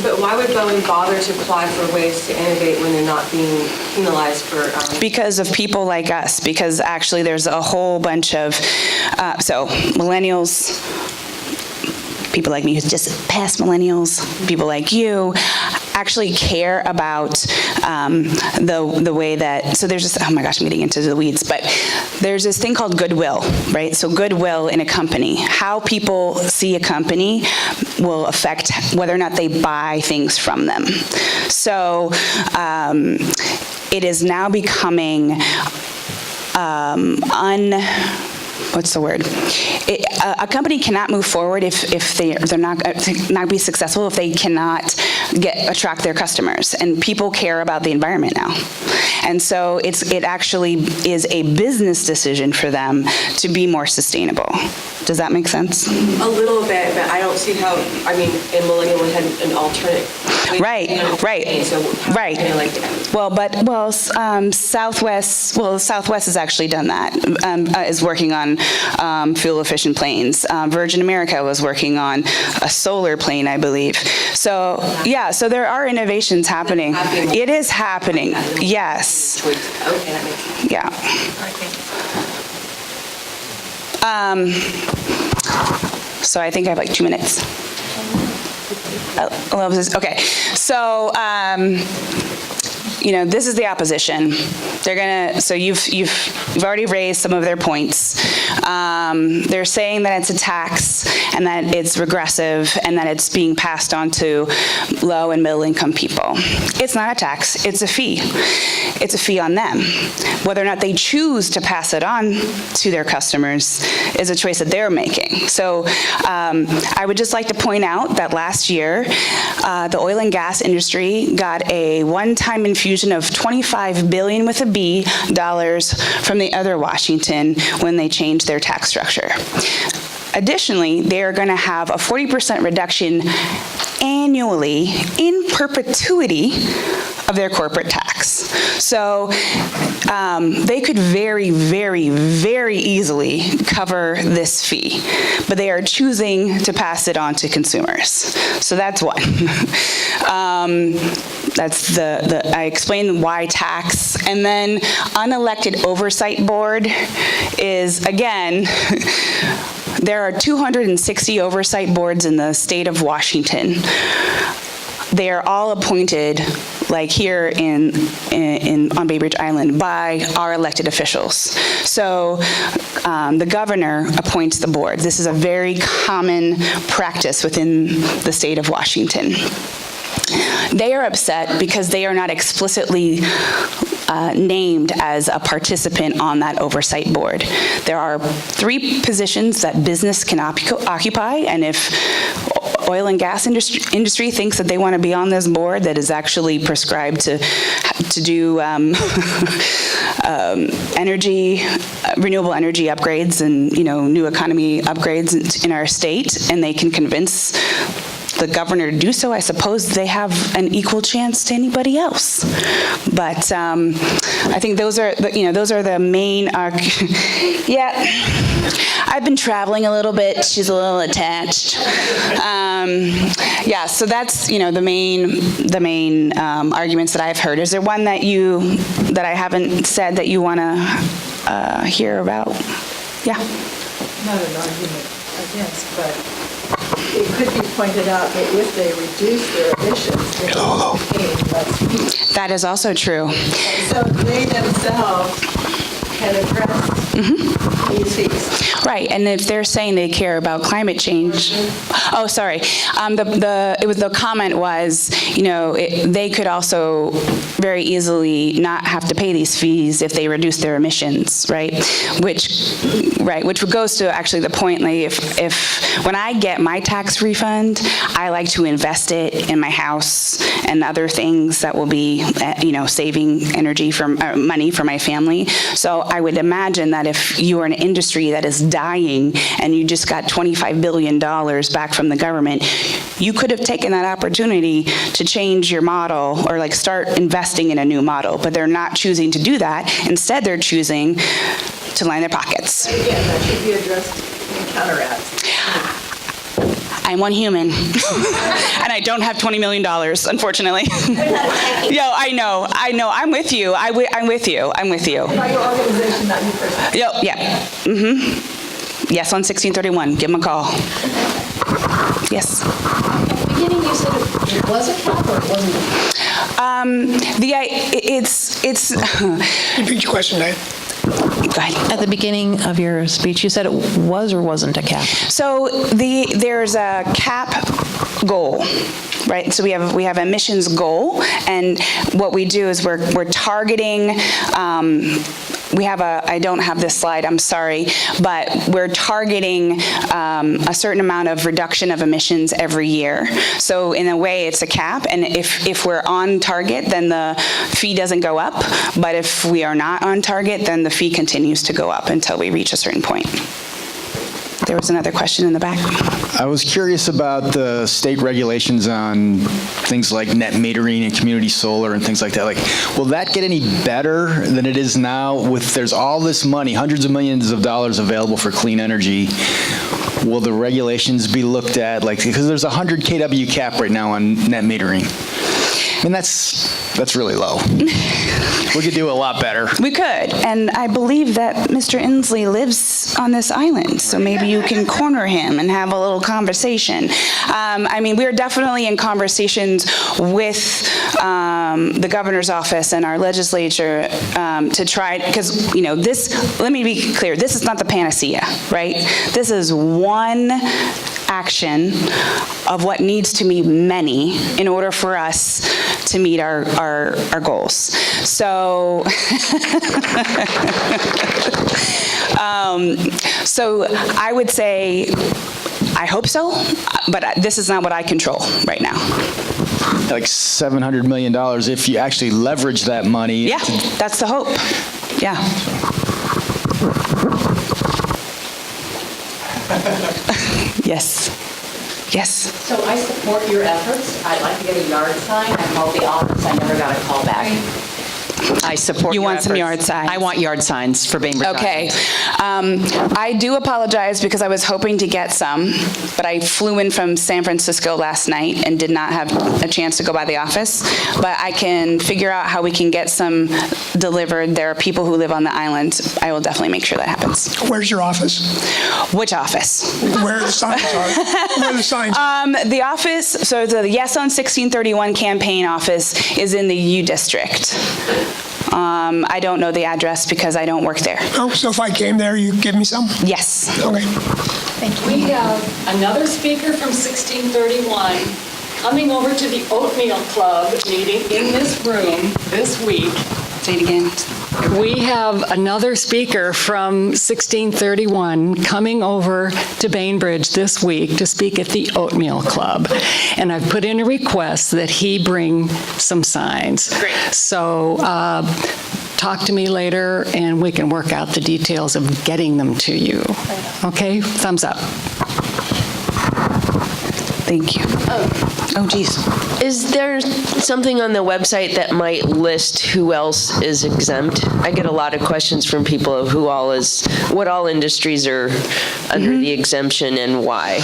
But why would Boeing bother to apply for ways to innovate when they're not being penalized for? Because of people like us. Because actually, there's a whole bunch of millennials. People like me who's just past millennials, people like you, actually care about the way that, so there's this, oh my gosh, I'm getting into the weeds, but there's this thing called goodwill, right? So goodwill in a company, how people see a company will affect whether or not they buy things from them. So it is now becoming what's the word? A company cannot move forward if they're not be successful if they cannot attract their customers, and people care about the environment now, and so it actually is a business decision for them to be more sustainable. Does that make sense? A little bit, but I don't see how. I mean, in Millennium we had an alternate. Right. So right. Southwest has actually done that. Is working on fuel-efficient planes. Virgin America was working on a solar plane, I believe. So, yeah, so there are innovations happening. It is happening, yes. Okay, that makes sense. Yeah. So I think I have like 2 minutes. Okay, so this is the opposition. They're gonna, so you've already raised some of their points. They're saying that it's a tax and that it's regressive and that it's being passed on to low and middle income people. It's not a tax, it's a fee. It's a fee on them. Whether or not they choose to pass it on to their customers is a choice that they're making. So I would just like to point out that last year, the oil and gas industry got a one-time infusion of $25 billion with a B dollars from the other Washington when they changed their tax structure. Additionally, they are going to have a 40% reduction annually in perpetuity of their corporate tax. So they could very, very, very easily cover this fee, but they are choosing to pass it on to consumers. So that's one. That's I explained why tax. And then unelected oversight board is, again, there are 260 oversight boards in the state of Washington. They are all appointed, like here on Bainbridge Island, by our elected officials. So the governor appoints the board. This is a very common practice within the state of Washington. They are upset because they are not explicitly named as a participant on that oversight board. There are 3 positions that business can occupy, and if oil and gas industry thinks that they want to be on this board that is actually prescribed to do renewable energy upgrades and new economy upgrades in our state, and they can convince the governor to do so, I suppose they have an equal chance to anybody else. But I think those are the main. Yeah, I've been traveling a little bit. She's a little attached. Yeah, so that's the main arguments that I've heard. Is there one that I haven't said that you want to hear about? Yeah. Not an argument against, but it could be pointed out that if they reduce their emissions, they will be paying less fees. That is also true. And so they themselves can address these fees. Right, and if they're saying they care about climate change, oh, sorry, the comment was, they could also very easily not have to pay these fees if they reduce their emissions, right? Which goes to actually the point, like if when I get my tax refund, I like to invest it in my house and other things that will be, saving energy money for my family. So I would imagine that if you are an industry that is dying and you just got $25 billion back from the government, you could have taken that opportunity to change your model or start investing in a new model, but they're not choosing to do that. Instead, they're choosing to line their pockets. Again, that should be addressed in counteracts. I'm one human, and I don't have $20 million, unfortunately. Yo, I know, I'm with you. I'm with you. About your organization, not you personally. Yeah. Yes, on 1631. Give them a call. Yes. At the beginning, you said it was a cap or it wasn't a cap? Repeat your question, Dave. Go ahead. At the beginning of your speech, you said it was or wasn't a cap. So there's a cap goal, right? So we have emissions goal, and what we do is we're targeting. I don't have this slide, I'm sorry, but we're targeting a certain amount of reduction of emissions every year. So in a way, it's a cap, and if we're on target, then the fee doesn't go up, but if we are not on target, then the fee continues to go up until we reach a certain point. There was another question in the back. I was curious about the state regulations on things like net metering and community solar and things like that. Will that get any better than it is now? There's all this money, hundreds of millions of dollars available for clean energy. Will the regulations be looked at, because there's a 100 kW cap right now on net metering? I mean, that's really low. We could do a lot better. We could, and I believe that Mr. Inslee lives on this island, so maybe you can corner him and have a little conversation. I mean, we're definitely in conversations with the governor's office and our legislature to try, because, you know, this, let me be clear, this is not the panacea, right? This is one action of what needs to be many in order for us to meet our goals. So, so I would say, I hope so, but this is not what I control right now. Like $700 million if you actually leverage that money. Yeah, that's the hope. Yeah. Yes. Yes. So I support your efforts. I'd like to get a yard sign. I called the office. I never got a call back. I support You your want some efforts. yard signs? I want yard signs for Bainbridge. Okay. I do apologize because I was hoping to get some, but I flew in from San Francisco last night and did not have a chance to go by the office. But I can figure out how we can get some delivered. There are people who live on the island. I will definitely make sure that happens. Where's your office? Which office? Where the signs are. Where the signs are. The office, so the Yes on 1631 campaign office is in the U District. I don't know the address because I don't work there. Oh, so if I came there, you give me some? Yes. Okay. Thank you. We have another speaker from 1631 coming over to the Oatmeal Club meeting in this room this week. Say it again. We have another speaker from 1631 coming over to Bainbridge this week to speak at the Oatmeal Club. And I've put in a request that he bring some signs. Great. So talk to me later and we can work out the details of getting them to you. Okay? Thumbs up. Thank you. Oh, geez. Is there something on the website that might list who else is exempt? I get a lot of questions from people of who all is, what all industries are under the exemption and why.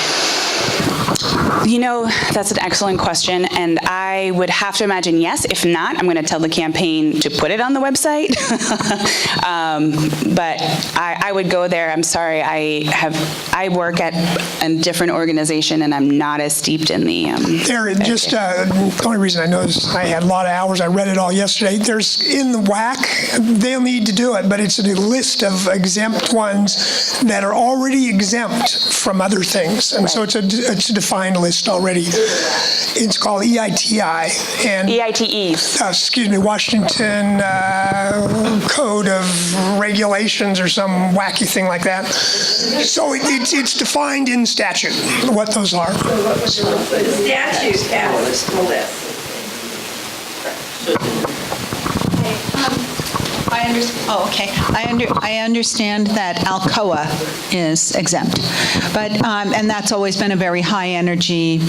You know, that's an excellent question, and I would have to imagine yes. If not, I'm going to tell the campaign to put it on the website. But I would go there. I'm sorry, I work at a different organization, and I'm not as steeped in the. The only reason I know is I had a lot of hours. I read it all yesterday. There's in the WAC, they'll need to do it, but it's a list of exempt ones that are already exempt from other things, and so it's a defined list already. It's called EITI and EITE. Excuse me, Washington Code of Regulations or some wacky thing like that. So it's defined in statute what those are. The statute has the list. I understand that Alcoa is exempt, but and that's always been a very high energy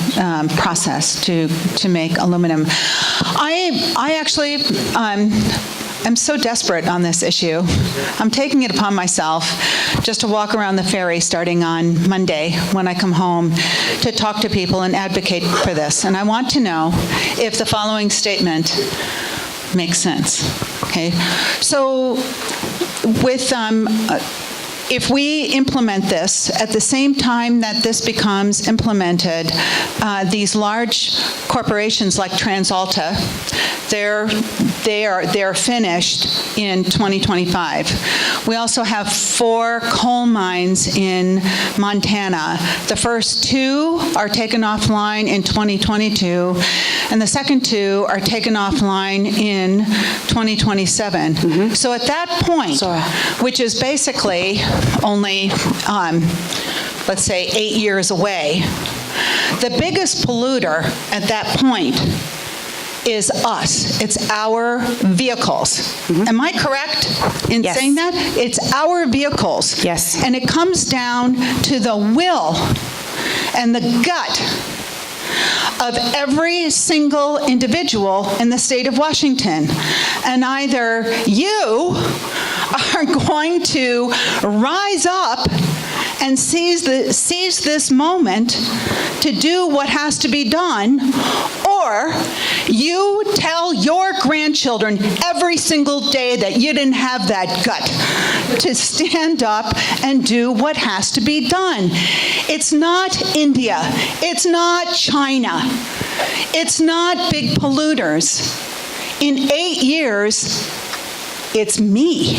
process to make aluminum. I actually I'm so desperate on this issue. I'm taking it upon myself just to walk around the ferry starting on Monday when I come home to talk to people and advocate for this. And I want to know if the following statement makes sense. Okay, so with if we implement this at the same time that this becomes implemented, these large corporations like TransAlta, they're finished in 2025. We also have 4 coal mines in Montana. The first 2 are taken offline in 2022, and the second 2 are taken offline in 2027. So at that point, which is basically only, let's say, 8 years away, the biggest polluter at that point is us. It's our vehicles. Am I correct in saying that? It's our vehicles. Yes. And it comes down to the will and the gut of every single individual in the state of Washington. And either you are going to rise up and seize this moment to do what has to be done, or Or you tell your grandchildren every single day that you didn't have that gut to stand up and do what has to be done. It's not India. It's not China. It's not big polluters. In 8 years, it's me.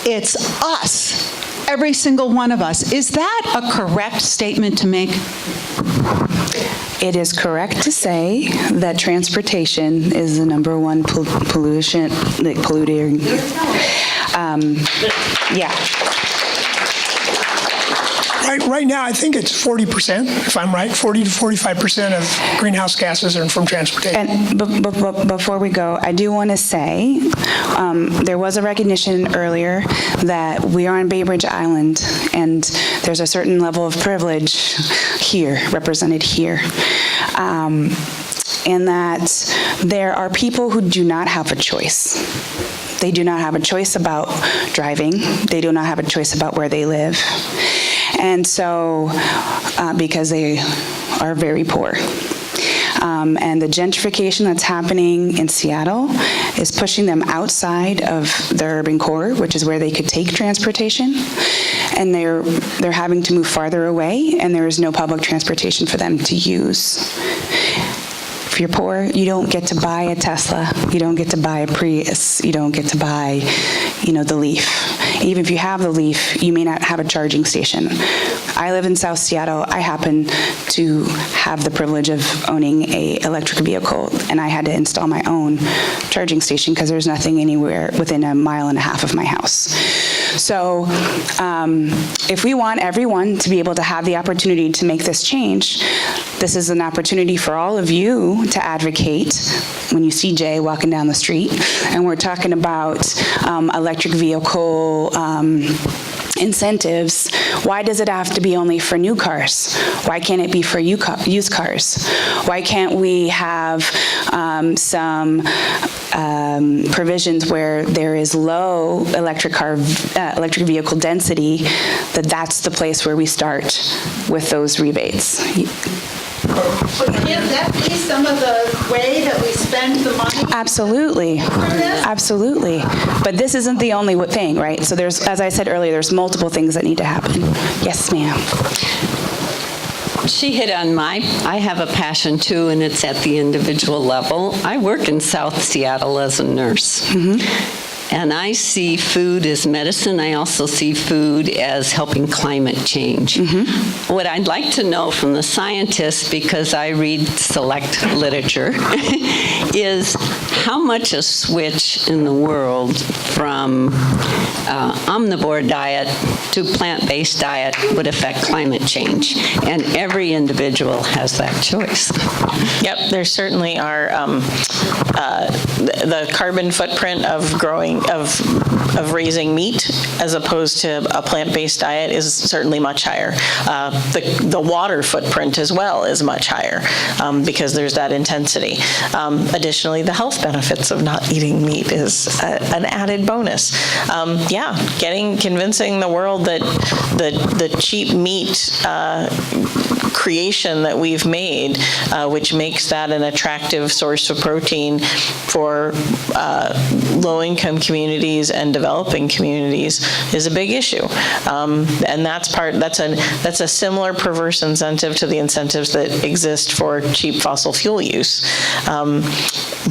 It's us. Every single one of us. Is that a correct statement to make? It is correct to say that transportation is the number one polluter. Yeah. Right now, I think it's 40%, if I'm right, 40 to 45% of greenhouse gases are from transportation. And before we go, I do want to say there was a recognition earlier that we are on Bainbridge Island, and there's a certain level of privilege here, represented here. And that there are people who do not have a choice. They do not have a choice about driving. They do not have a choice about where they live. And so, because they are very poor. And the gentrification that's happening in Seattle is pushing them outside of the urban core, which is where they could take transportation. And they're having to move farther away, and there is no public transportation for them to use. If you're poor, you don't get to buy a Tesla. You don't get to buy a Prius. You don't get to buy, the Leaf. Even if you have the Leaf, you may not have a charging station. I live in South Seattle. I happen to have the privilege of owning an electric vehicle, and I had to install my own charging station because there's nothing anywhere within 1.5 miles of my house. So if we want everyone to be able to have the opportunity to make this change, this is an opportunity for all of you to advocate when you see Jay walking down the street. And we're talking about electric vehicle incentives. Why does it have to be only for new cars? Why can't it be for used cars? Why can't we have some provisions where there is low electric vehicle density, that's the place where we start with those rebates? Can't that be some of the way that we spend the money? Absolutely. Absolutely. But this isn't the only thing, right? So there's, as I said earlier, there's multiple things that need to happen. Yes, ma'am. She hit on I have a passion too, and it's at the individual level. I work in South Seattle as a nurse. And I see food as medicine. I also see food as helping climate change. What I'd like to know from the scientists, because I read select literature, is how much a switch in the world from omnivore diet to plant-based diet would affect climate change. And every individual has that choice. Yep, there certainly are the carbon footprint of raising meat as opposed to a plant-based diet is certainly much higher. The water footprint as well is much higher because there's that intensity. Additionally, the health benefits of not eating meat is an added bonus. Convincing the world that the cheap meat creation that we've made, which makes that an attractive source of protein for low-income communities and developing communities, is a big issue, and that's a similar perverse incentive to the incentives that exist for cheap fossil fuel use.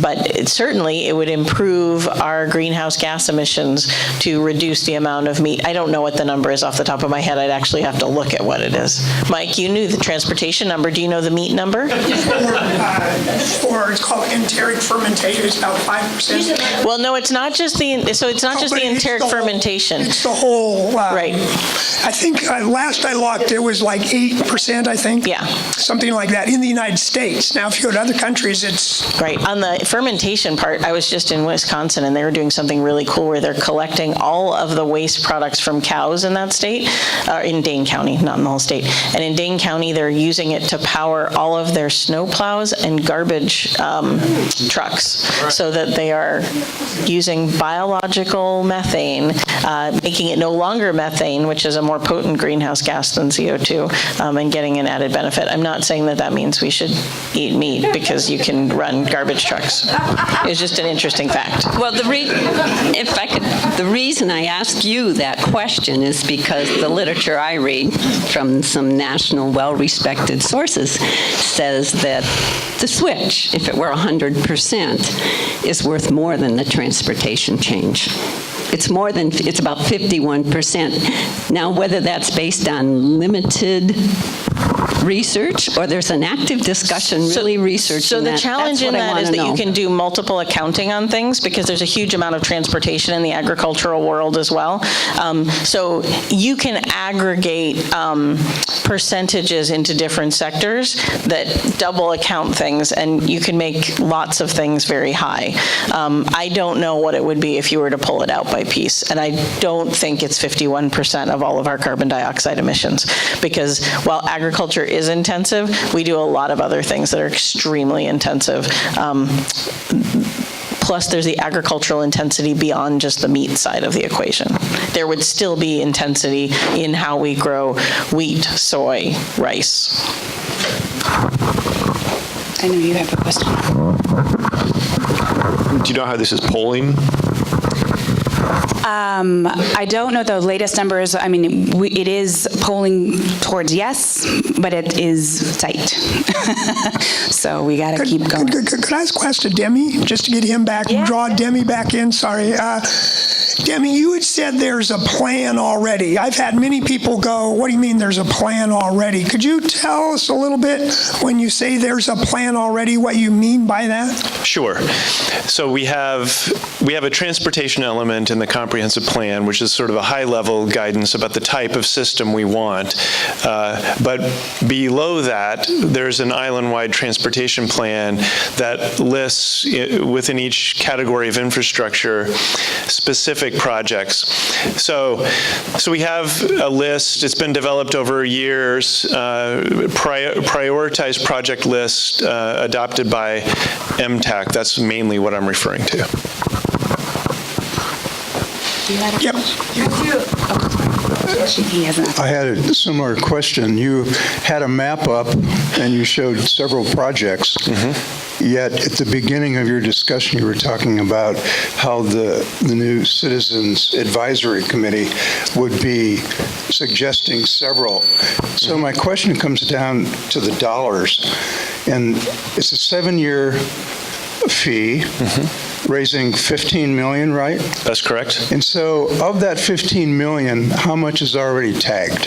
But it would improve our greenhouse gas emissions to reduce the amount of meat. I don't know what the number is off the top of my head. I'd actually have to look at what it is. Mike, you knew the transportation number. Do you know the meat number? It's called enteric fermentation. It's about 5%. Well, no, it's not just the enteric fermentation. It's the whole. Right. I think last I looked, it was like 8%. I think. Yeah. Something like that in the United States. Now, if you go to other countries, it's right. On the fermentation part, I was just in Wisconsin, and they were doing something really cool where they're collecting all of the waste products from cows in that state, in Dane County, not in the whole state. And in Dane County, they're using it to power all of their snow plows and garbage trucks, so that they are using biological methane, making it no longer methane, which is a more potent greenhouse gas than CO2, and getting an added benefit. I'm not saying that that means we should eat meat because you can run garbage trucks. It's just an interesting fact. Well, the reason I ask you that question is because the literature I read from some national well-respected sources says that the switch, if it were 100%, is worth more than the transportation change. It's about 51%. Now, whether that's based on limited research or there's an active discussion really researching So the that, challenge in that is that you can do multiple accounting on things because there's a huge amount of transportation in the agricultural world as well. So you can aggregate percentages into different sectors that double account things, and you can make lots of things very high. I don't know what it would be if you were to pull it out by piece, and I don't think it's 51% of all of our carbon dioxide emissions, because while agriculture is intensive, we do a lot of other things that are extremely intensive. Plus, there's the agricultural intensity beyond just the meat side of the equation. There would still be intensity in how we grow wheat, soy, rice. I know you have a question. Do you know how this is polling? I don't know the latest numbers. I mean, it is polling towards yes, but it is tight. So we got to keep going. Could I ask a question to Demi, just to get him back, draw Demi back in? Sorry. Demi, you had said there's a plan already. I've had many people go, what do you mean there's a plan already? Could you tell us a little bit, when you say there's a plan already, what you mean by that? Sure. So we have a transportation element in the comprehensive plan, which is sort of a high-level guidance about the type of system we want. But below that, there's an island-wide transportation plan that lists within each category of infrastructure specific projects. So we have a list. It's been developed over years, prioritized project list adopted by MTAC. That's mainly what I'm referring to. Yep. I had a similar question. You had a map up and you showed several projects. Yet at the beginning of your discussion, you were talking about how the new Citizens Advisory Committee would be suggesting several. So my question comes down to the dollars. And it's a 7-year fee, raising $15 million, right? That's correct. And so of that $15 million, how much is already tagged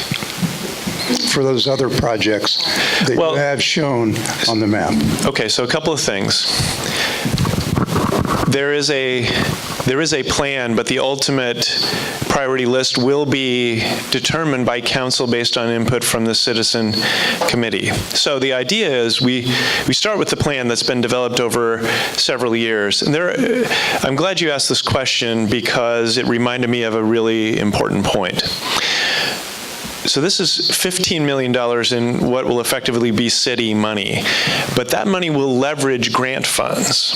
for those other projects that you have shown on the map? Okay, so a couple of things. There is a plan, but the ultimate priority list will be determined by council based on input from the citizen committee. So the idea is we start with the plan that's been developed over several years. And I'm glad you asked this question because it reminded me of a really important point. So this is $15 million in what will effectively be city money, but that money will leverage grant funds.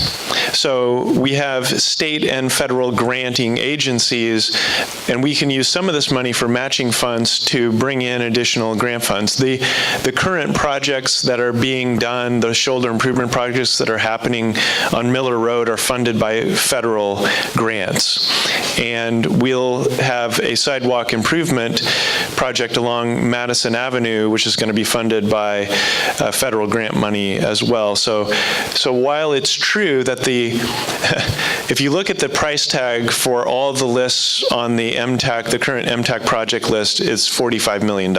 So we have state and federal granting agencies, and we can use some of this money for matching funds to bring in additional grant funds. The current projects that are being done, the shoulder improvement projects that are happening on Miller Road, are funded by federal grants. And we'll have a sidewalk improvement project along Madison Avenue, which is going to be funded by federal grant money as well. So while it's true that if you look at the price tag for all the lists on the MTAC, the current MTAC project list, it's $45 million.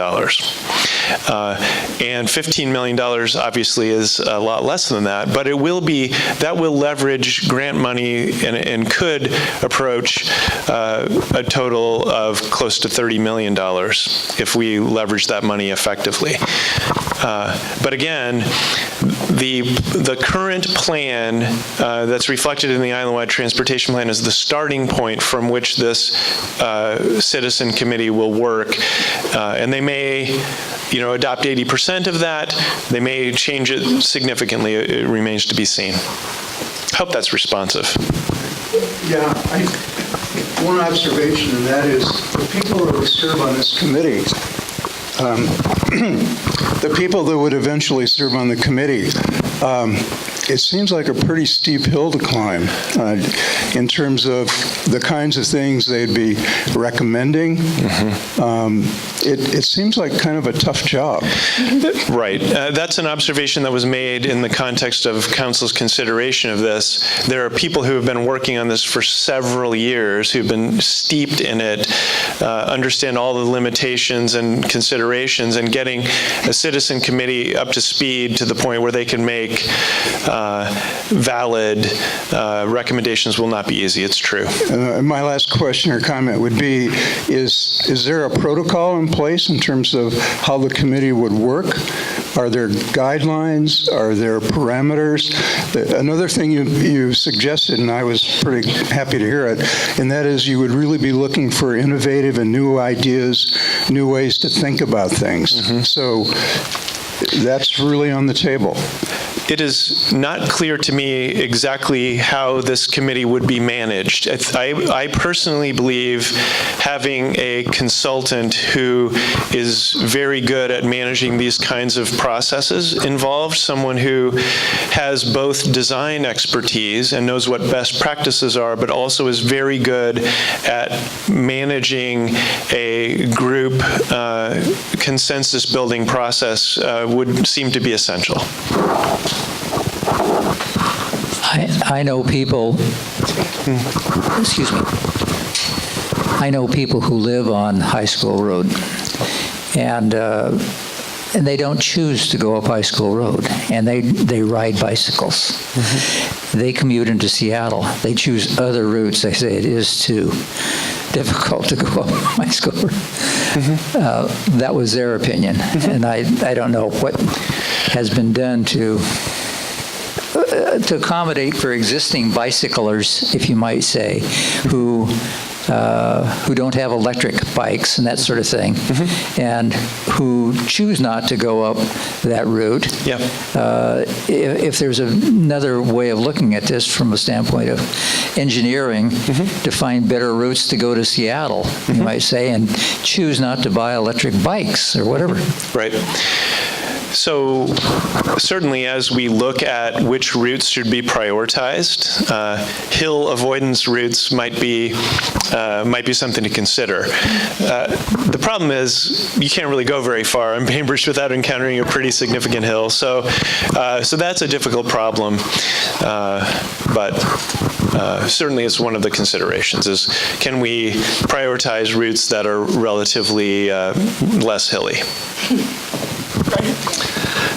And $15 million obviously is a lot less than that, but that will leverage grant money and could approach a total of close to $30 million if we leverage that money effectively. But again, the current plan that's reflected in the island-wide transportation plan is the starting point from which this citizen committee will work. And they may, adopt 80% of that. They may change it significantly. It remains to be seen. Hope that's responsive. Yeah, one observation, and that is the people that would serve on this committee, the people that would eventually serve on the committee, it seems like a pretty steep hill to climb in terms of the kinds of things they'd be recommending. It seems like kind of a tough job. Right. That's an observation that was made in the context of Council's consideration of this. There are people who have been working on this for several years, who've been steeped in it, understand all the limitations and considerations, and getting a citizen committee up to speed to the point where they can make valid recommendations will not be easy. It's true. My last question or comment would be, is there a protocol in place in terms of how the committee would work? Are there guidelines? Are there parameters? Another thing you suggested, and I was pretty happy to hear it, and that is you would really be looking for innovative and new ideas, new ways to think about things. So that's really on the table. It is not clear to me exactly how this committee would be managed. I personally believe having a consultant who is very good at managing these kinds of processes involved, someone who has both design expertise and knows what best practices are, but also is very good at managing a group consensus building process would seem to be essential. I know people, excuse me, I know people who live on High School Road, and they don't choose to go up High School Road, and they ride bicycles. They commute into Seattle. They choose other routes. They say it is too difficult to go up High School Road. That was their opinion, and I don't know what has been done to accommodate for existing bicyclers, if you might say, who don't have electric bikes and that sort of thing, and who choose not to go up that route. If there's another way of looking at this from a standpoint of engineering, to find better routes to go to Seattle, you might say, and choose not to buy electric bikes or whatever. Right. So certainly as we look at which routes should be prioritized, hill avoidance routes might be something to consider. The problem is you can't really go very far on Bainbridge without encountering a pretty significant hill. So that's a difficult problem, but certainly it's one of the considerations is can we prioritize routes that are relatively less hilly?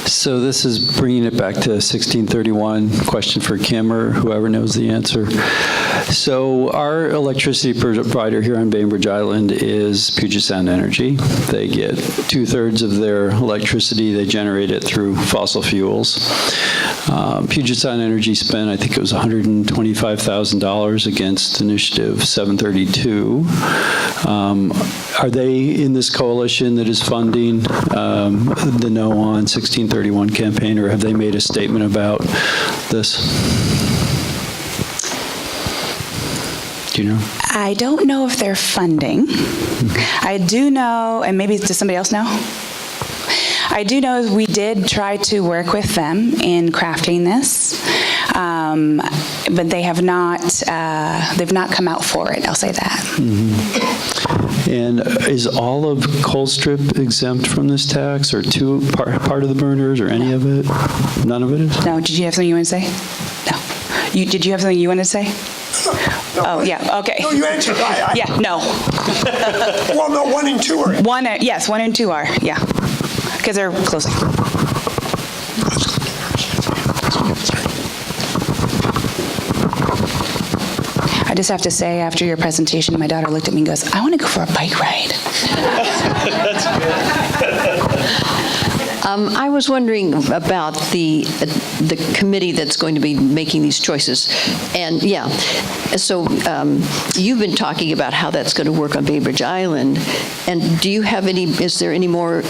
So this is bringing it back to 1631, question for Kim or whoever knows the answer. So our electricity provider here on Bainbridge Island is Puget Sound Energy. They get 2/3 of their electricity. They generate it through fossil fuels. Puget Sound Energy spent, I think it was $125,000 against Initiative 732. Are they in this coalition that is funding the No on 1631 campaign, or have they made a statement about this? Do you know? I don't know if they're funding. I do know, and maybe does somebody else know? I do know we did try to work with them in crafting this, but they have not. They've not come out for it. I'll say that. And is all of Colstrip exempt from this tax, or part of the burners, or any of it? None of it is? No. Did you have something you want to say? No. Did you have something you want to say? No. Oh, yeah, okay. No, you answered. Yeah, no. Well, no, 1 and 2 are. Yes, 1 and 2 are, yeah. Because they're close. I just have to say, after your presentation, my daughter looked at me and goes, I want to go for a bike ride. That's good. I was wondering about the committee that's going to be making these choices. And yeah, so you've been talking about how that's going to work on Bainbridge Island. And do you have is there any more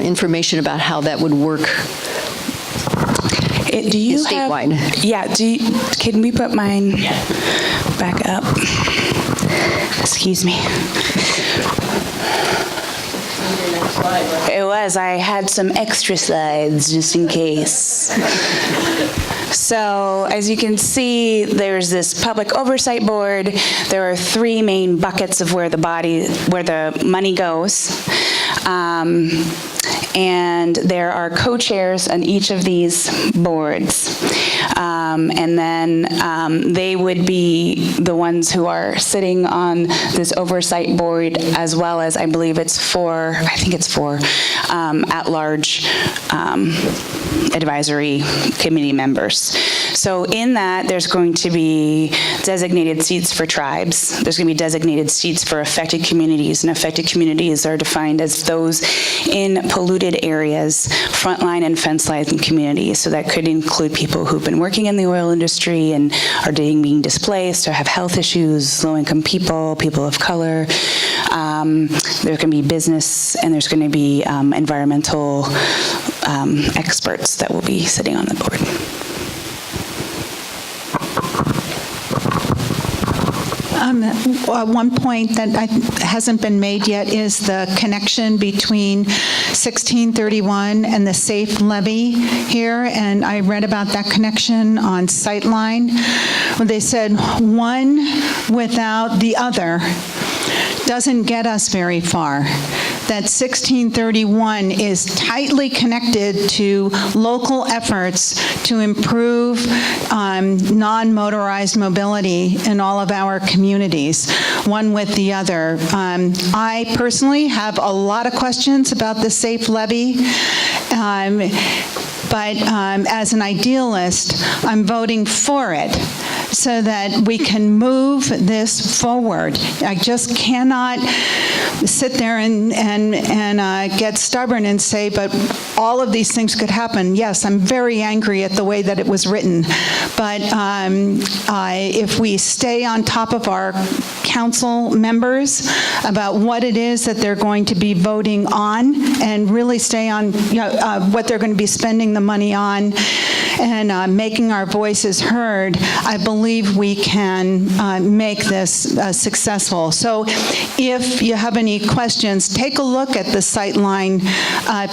information about how that would work Do you statewide? Can we put mine back up? Excuse me. It was. I had some extra slides just in case. So as you can see, there's this public oversight board. There are three main buckets of where the money goes. And there are co-chairs on each of these boards. And then they would be the ones who are sitting on this oversight board, as well as, I believe it's four at-large advisory committee members. So in that, there's going to be designated seats for tribes. There's going to be designated seats for affected communities, and affected communities are defined as those in polluted areas, frontline and fence-line communities. So that could include people who've been working in the oil industry and are being displaced or have health issues, low-income people, people of color. There can be business, and there's going to be environmental experts that will be sitting on the board. One point that hasn't been made yet is the connection between 1631 and the safe levy here, and I read about that connection on Sightline, where they said one without the other doesn't get us very far. That 1631 is tightly connected to local efforts to improve non-motorized mobility in all of our communities, one with the other. I personally have a lot of questions about the safe levy, but as an idealist, I'm voting for it so that we can move this forward. I just cannot sit there and get stubborn and say, but all of these things could happen. Yes, I'm very angry at the way that it was written, but if we stay on top of our council members about what it is that they're going to be voting on, and really stay on what they're going to be spending the money on, and making our voices heard, I believe we can make this successful. So if you have any questions, take a look at the Sightline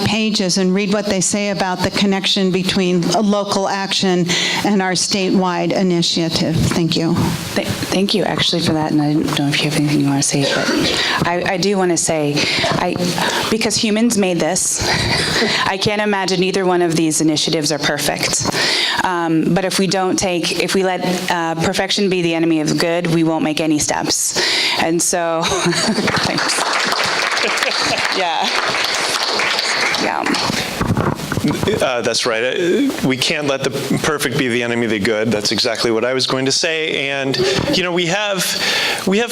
pages and read what they say about the connection between local action and our statewide initiative. Thank you. Thank you, actually, for that, and I don't know if you have anything you want to say, but I do want to say, because humans made this, I can't imagine either one of these initiatives are perfect. But if we let perfection be the enemy of good, we won't make any steps. And so, thanks. Yeah. That's right. We can't let the perfect be the enemy of the good. That's exactly what I was going to say. And we have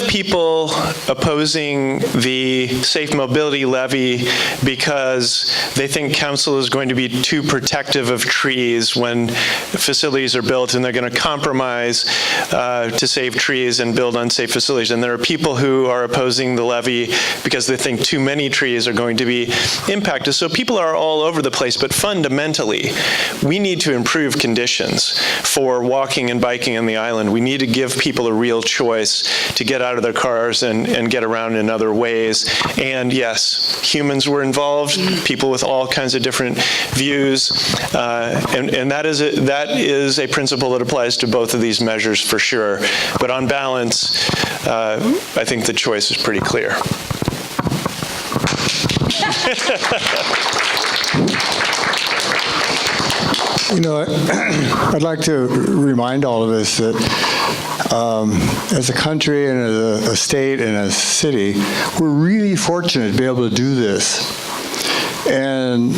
people opposing the safe mobility levy because they think council is going to be too protective of trees when facilities are built, and they're going to compromise to save trees and build unsafe facilities. And there are people who are opposing the levy because they think too many trees are going to be impacted. So people are all over the place, but fundamentally, we need to improve conditions for walking and biking on the island. We need to give people a real choice to get out of their cars and get around in other ways. And yes, humans were involved, people with all kinds of different views, and that is a principle that applies to both of these measures for sure. But on balance, I think the choice is pretty clear. I'd like to remind all of us that as a country and as a state and a city, we're really fortunate to be able to do this. And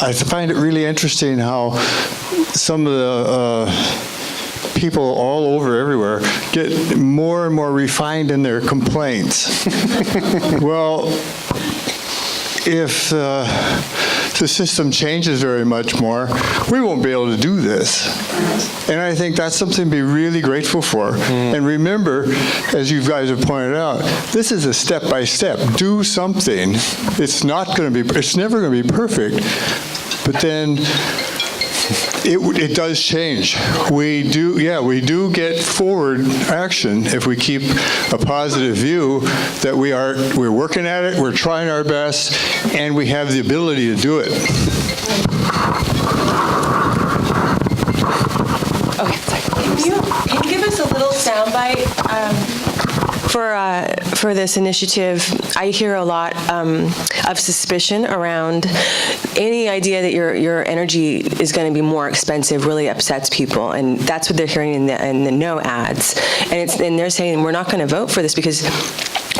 I find it really interesting how some of the people all over everywhere get more and more refined in their complaints. Well, if the system changes very much more, we won't be able to do this. And I think that's something to be really grateful for. And remember, as you guys have pointed out, this is a step-by-step. Do something. It's never going to be perfect, but then it does change. We do get forward action if we keep a positive view that we're working at it, we're trying our best, and we have the ability to do it. Can you give us a little soundbite for this initiative? I hear a lot of suspicion around any idea that your energy is going to be more expensive really upsets people, and that's what they're hearing in the no ads. And they're saying we're not going to vote for this because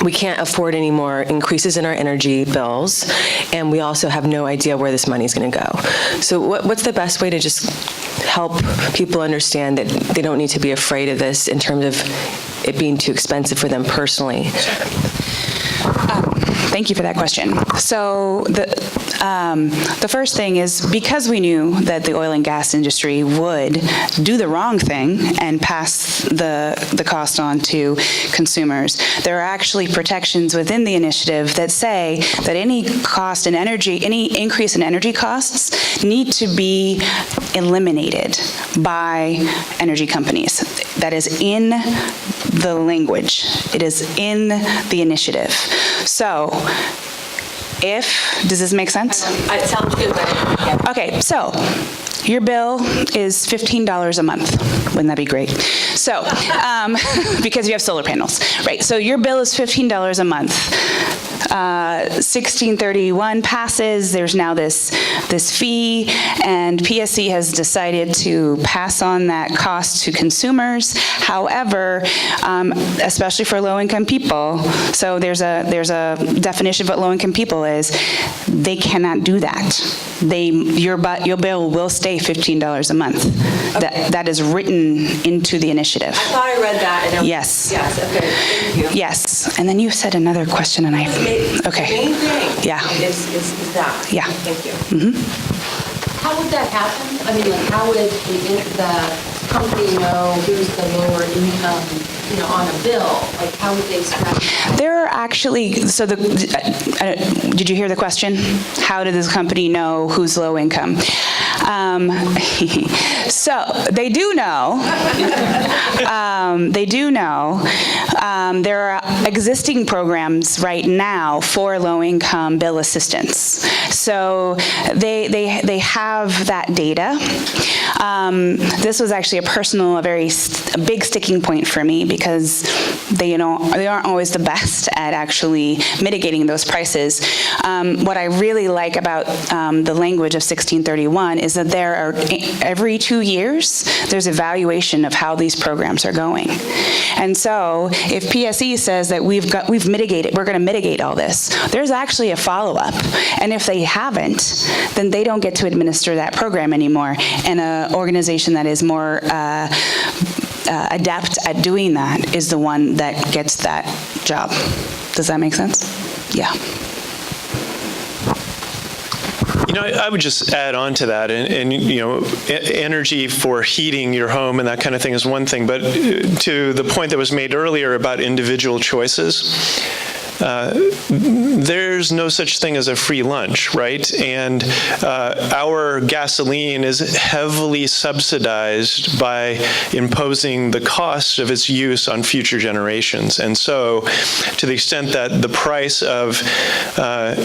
we can't afford any more increases in our energy bills, and we also have no idea where this money is going to go. So what's the best way to just help people understand that they don't need to be afraid of this in terms of it being too expensive for them personally? Thank you for that question. So the first thing is, because we knew that the oil and gas industry would do the wrong thing and pass the cost on to consumers, there are actually protections within the initiative that say that any increase in energy costs need to be eliminated by energy companies. That is in the language. It is in the initiative. So, does this make sense? It sounds good. Okay, so your bill is $15 a month. Wouldn't that be great? So, because you have solar panels, right? So your bill is $15 a month. 1631 passes. There's now this fee, and PSC has decided to pass on that cost to consumers. However, especially for low-income people, so there's a definition of what low-income people is. They cannot do that. Your bill will stay $15 a month. Okay. That is written into the initiative. I thought I read that. And yes. Yes. Okay. Thank you. Yes. And then you said another question, and okay. The main thing. Yeah. Is that. Yeah. Thank you. Mm-hmm. How would that happen? I mean, like, how would the company know who's the lower income, on a bill? Like, how would they strategize? There are actually, did you hear the question? How did this company know who's low income? So they do know. There are existing programs right now for low-income bill assistance. So they have that data. This was actually a very big sticking point for me, because they aren't always the best at actually mitigating those prices. What I really like about the language of 1631 is that there are, every 2 years, there's evaluation of how these programs are going. And so if PSE says that we've mitigated, we're going to mitigate all this, there's actually a follow-up. And if they haven't, then they don't get to administer that program anymore. And an organization that is more adept at doing that is the one that gets that job. Does that make sense? Yeah. I would just add on to that, and energy for heating your home and that kind of thing is one thing, but to the point that was made earlier about individual choices, there's no such thing as a free lunch, right? And our gasoline is heavily subsidized by imposing the cost of its use on future generations. And so to the extent that the price of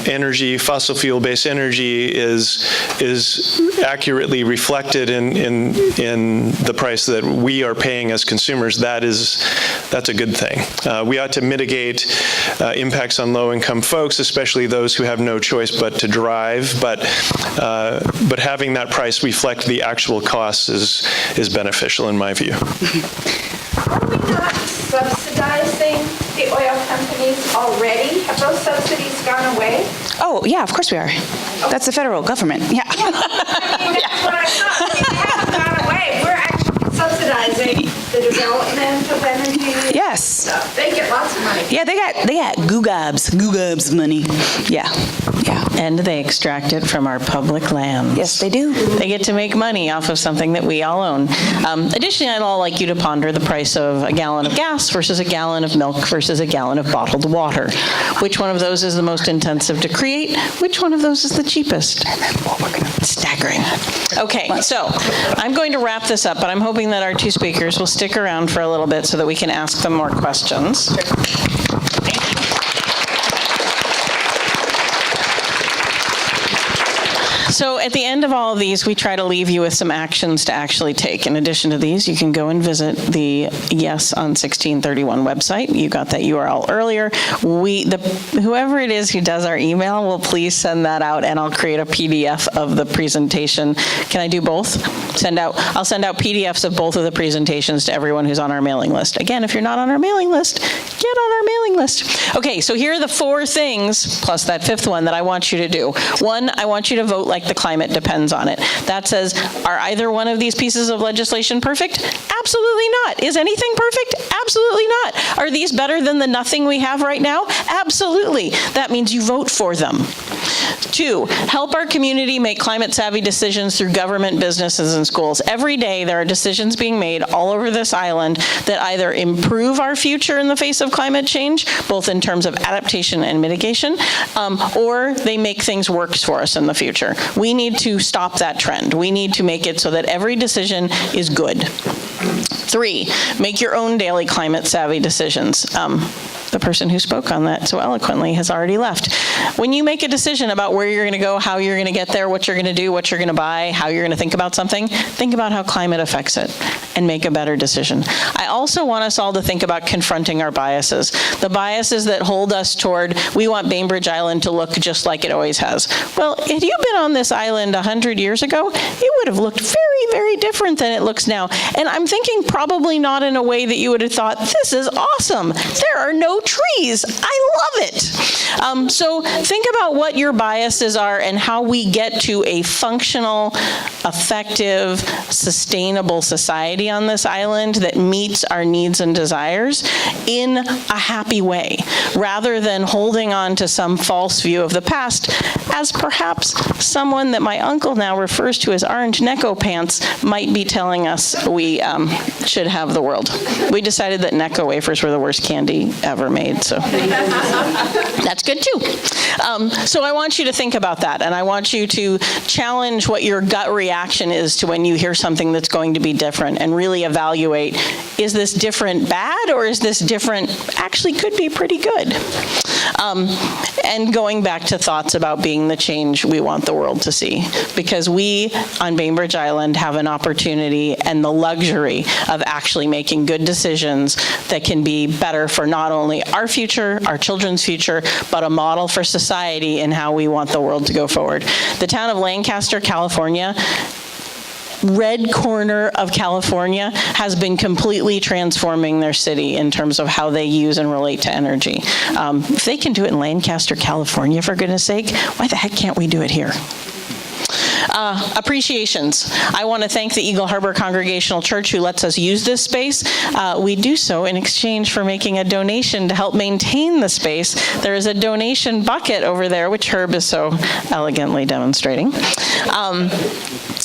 energy, fossil fuel-based energy is accurately reflected in the price that we are paying as consumers, that's a good thing. We ought to mitigate impacts on low-income folks, especially those who have no choice but to drive. But having that price reflect the actual costs is beneficial in my view. Are we not subsidizing the oil companies already? Have those subsidies gone away? Oh, yeah, of course we are. That's the federal government. Yeah. I mean, that's what I thought. They haven't gone away. We're actually subsidizing the the development of energy? Yes. Stuff. They get lots of money. Yeah, they got googobs money. Yeah. And they extract it from our public lands. Yes, they do. They get to make money off of something that we all own. Additionally, I'd all like you to ponder the price of a gallon of gas versus a gallon of milk versus a gallon of bottled water. Which one of those is the most intensive to create? Which one of those is the cheapest? Staggering. Okay, so I'm going to wrap this up, but I'm hoping that our two speakers will stick around for a little bit so that we can ask them more questions. So at the end of all of these, we try to leave you with some actions to actually take. In addition to these, you can go and visit the Yes on 1631 website. You got that URL earlier. Whoever it is who does our email will please send that out, and I'll create a PDF of the presentation. Can I do both? I'll send out PDFs of both of the presentations to everyone who's on our mailing list. Again, if you're not on our mailing list, get on our mailing list. Okay, so here are the 4 things, plus that 5th one, that I want you to do. 1, I want you to vote like the climate depends on it. That says, are either one of these pieces of legislation perfect? Absolutely not. Is anything perfect? Absolutely not. Are these better than the nothing we have right now? Absolutely. That means you vote for them. 2, help our community make climate-savvy decisions through government, businesses, and schools. Every day, there are decisions being made all over this island that either improve our future in the face of climate change, both in terms of adaptation and mitigation, or they make things worse for us in the future. We need to stop that trend. We need to make it so that every decision is good. 3, make your own daily climate-savvy decisions. The person who spoke on that so eloquently has already left. When you make a decision about where you're going to go, how you're going to get there, what you're going to do, what you're going to buy, how you're going to think about something, think about how climate affects it and make a better decision. I also want us all to think about confronting our biases. The biases that hold us toward, we want Bainbridge Island to look just like it always has. Well, had you been on this island 100 years ago, it would have looked very, very different than it looks now. And I'm thinking probably not in a way that you would have thought, this is awesome. There are no trees. I love it. So think about what your biases are and how we get to a functional, effective, sustainable society on this island that meets our needs and desires in a happy way, rather than holding on to some false view of the past, as perhaps someone that my uncle now refers to as Orange Necco Pants might be telling us we should have the world. We decided that Necco wafers were the worst candy ever made, so that's good too. So I want you to think about that, and I want you to challenge what your gut reaction is to when you hear something that's going to be different, and really evaluate, is this different bad, or is this different actually could be pretty good? And going back to thoughts about being the change we want the world to see, because we on Bainbridge Island have an opportunity and the luxury of actually making good decisions that can be better for not only our future, our children's future, but a model for society and how we want the world to go forward. The town of Lancaster, California, red corner of California, has been completely transforming their city in terms of how they use and relate to energy. If they can do it in Lancaster, California, for goodness sake, why the heck can't we do it here? Appreciations. I want to thank the Eagle Harbor Congregational Church who lets us use this space. We do so in exchange for making a donation to help maintain the space. There is a donation bucket over there, which Herb is so elegantly demonstrating.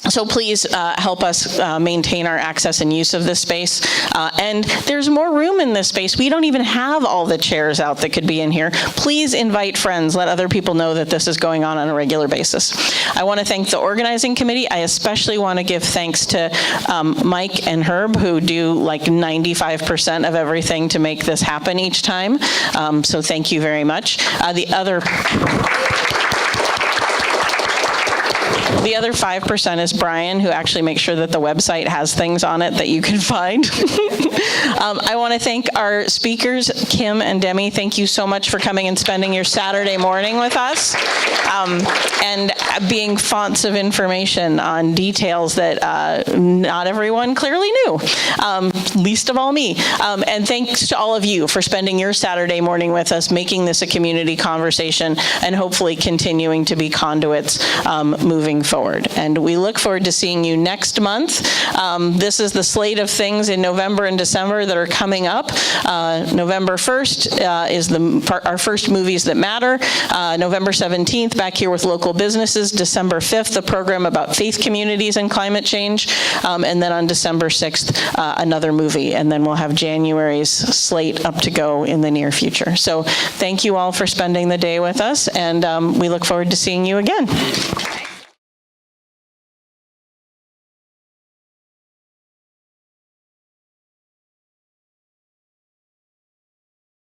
So please help us maintain our access and use of this space. And there's more room in this space. We don't even have all the chairs out that could be in here. Please invite friends. Let other people know that this is going on a regular basis. I want to thank the organizing committee. I especially want to give thanks to Mike and Herb, who do like 95% of everything to make this happen each time. So thank you very much. The other 5% is Brian, who actually makes sure that the website has things on it that you can find. I want to thank our speakers, Kim and Demi. Thank you so much for coming and spending your Saturday morning with us and being fonts of information on details that not everyone clearly knew, least of all me. And thanks to all of you for spending your Saturday morning with us, making this a community conversation, and hopefully continuing to be conduits moving forward. forward. And we look forward to seeing you next month. This is the slate of things in November and December that are coming up. November 1st is our first Movies That Matter. November 17th, back here with local businesses. December 5th, a program about faith communities and climate change. And then on December 6th, another movie. And then we'll have January's slate up to go in the near future. So thank you all for spending the day with us, and we look forward to seeing you again.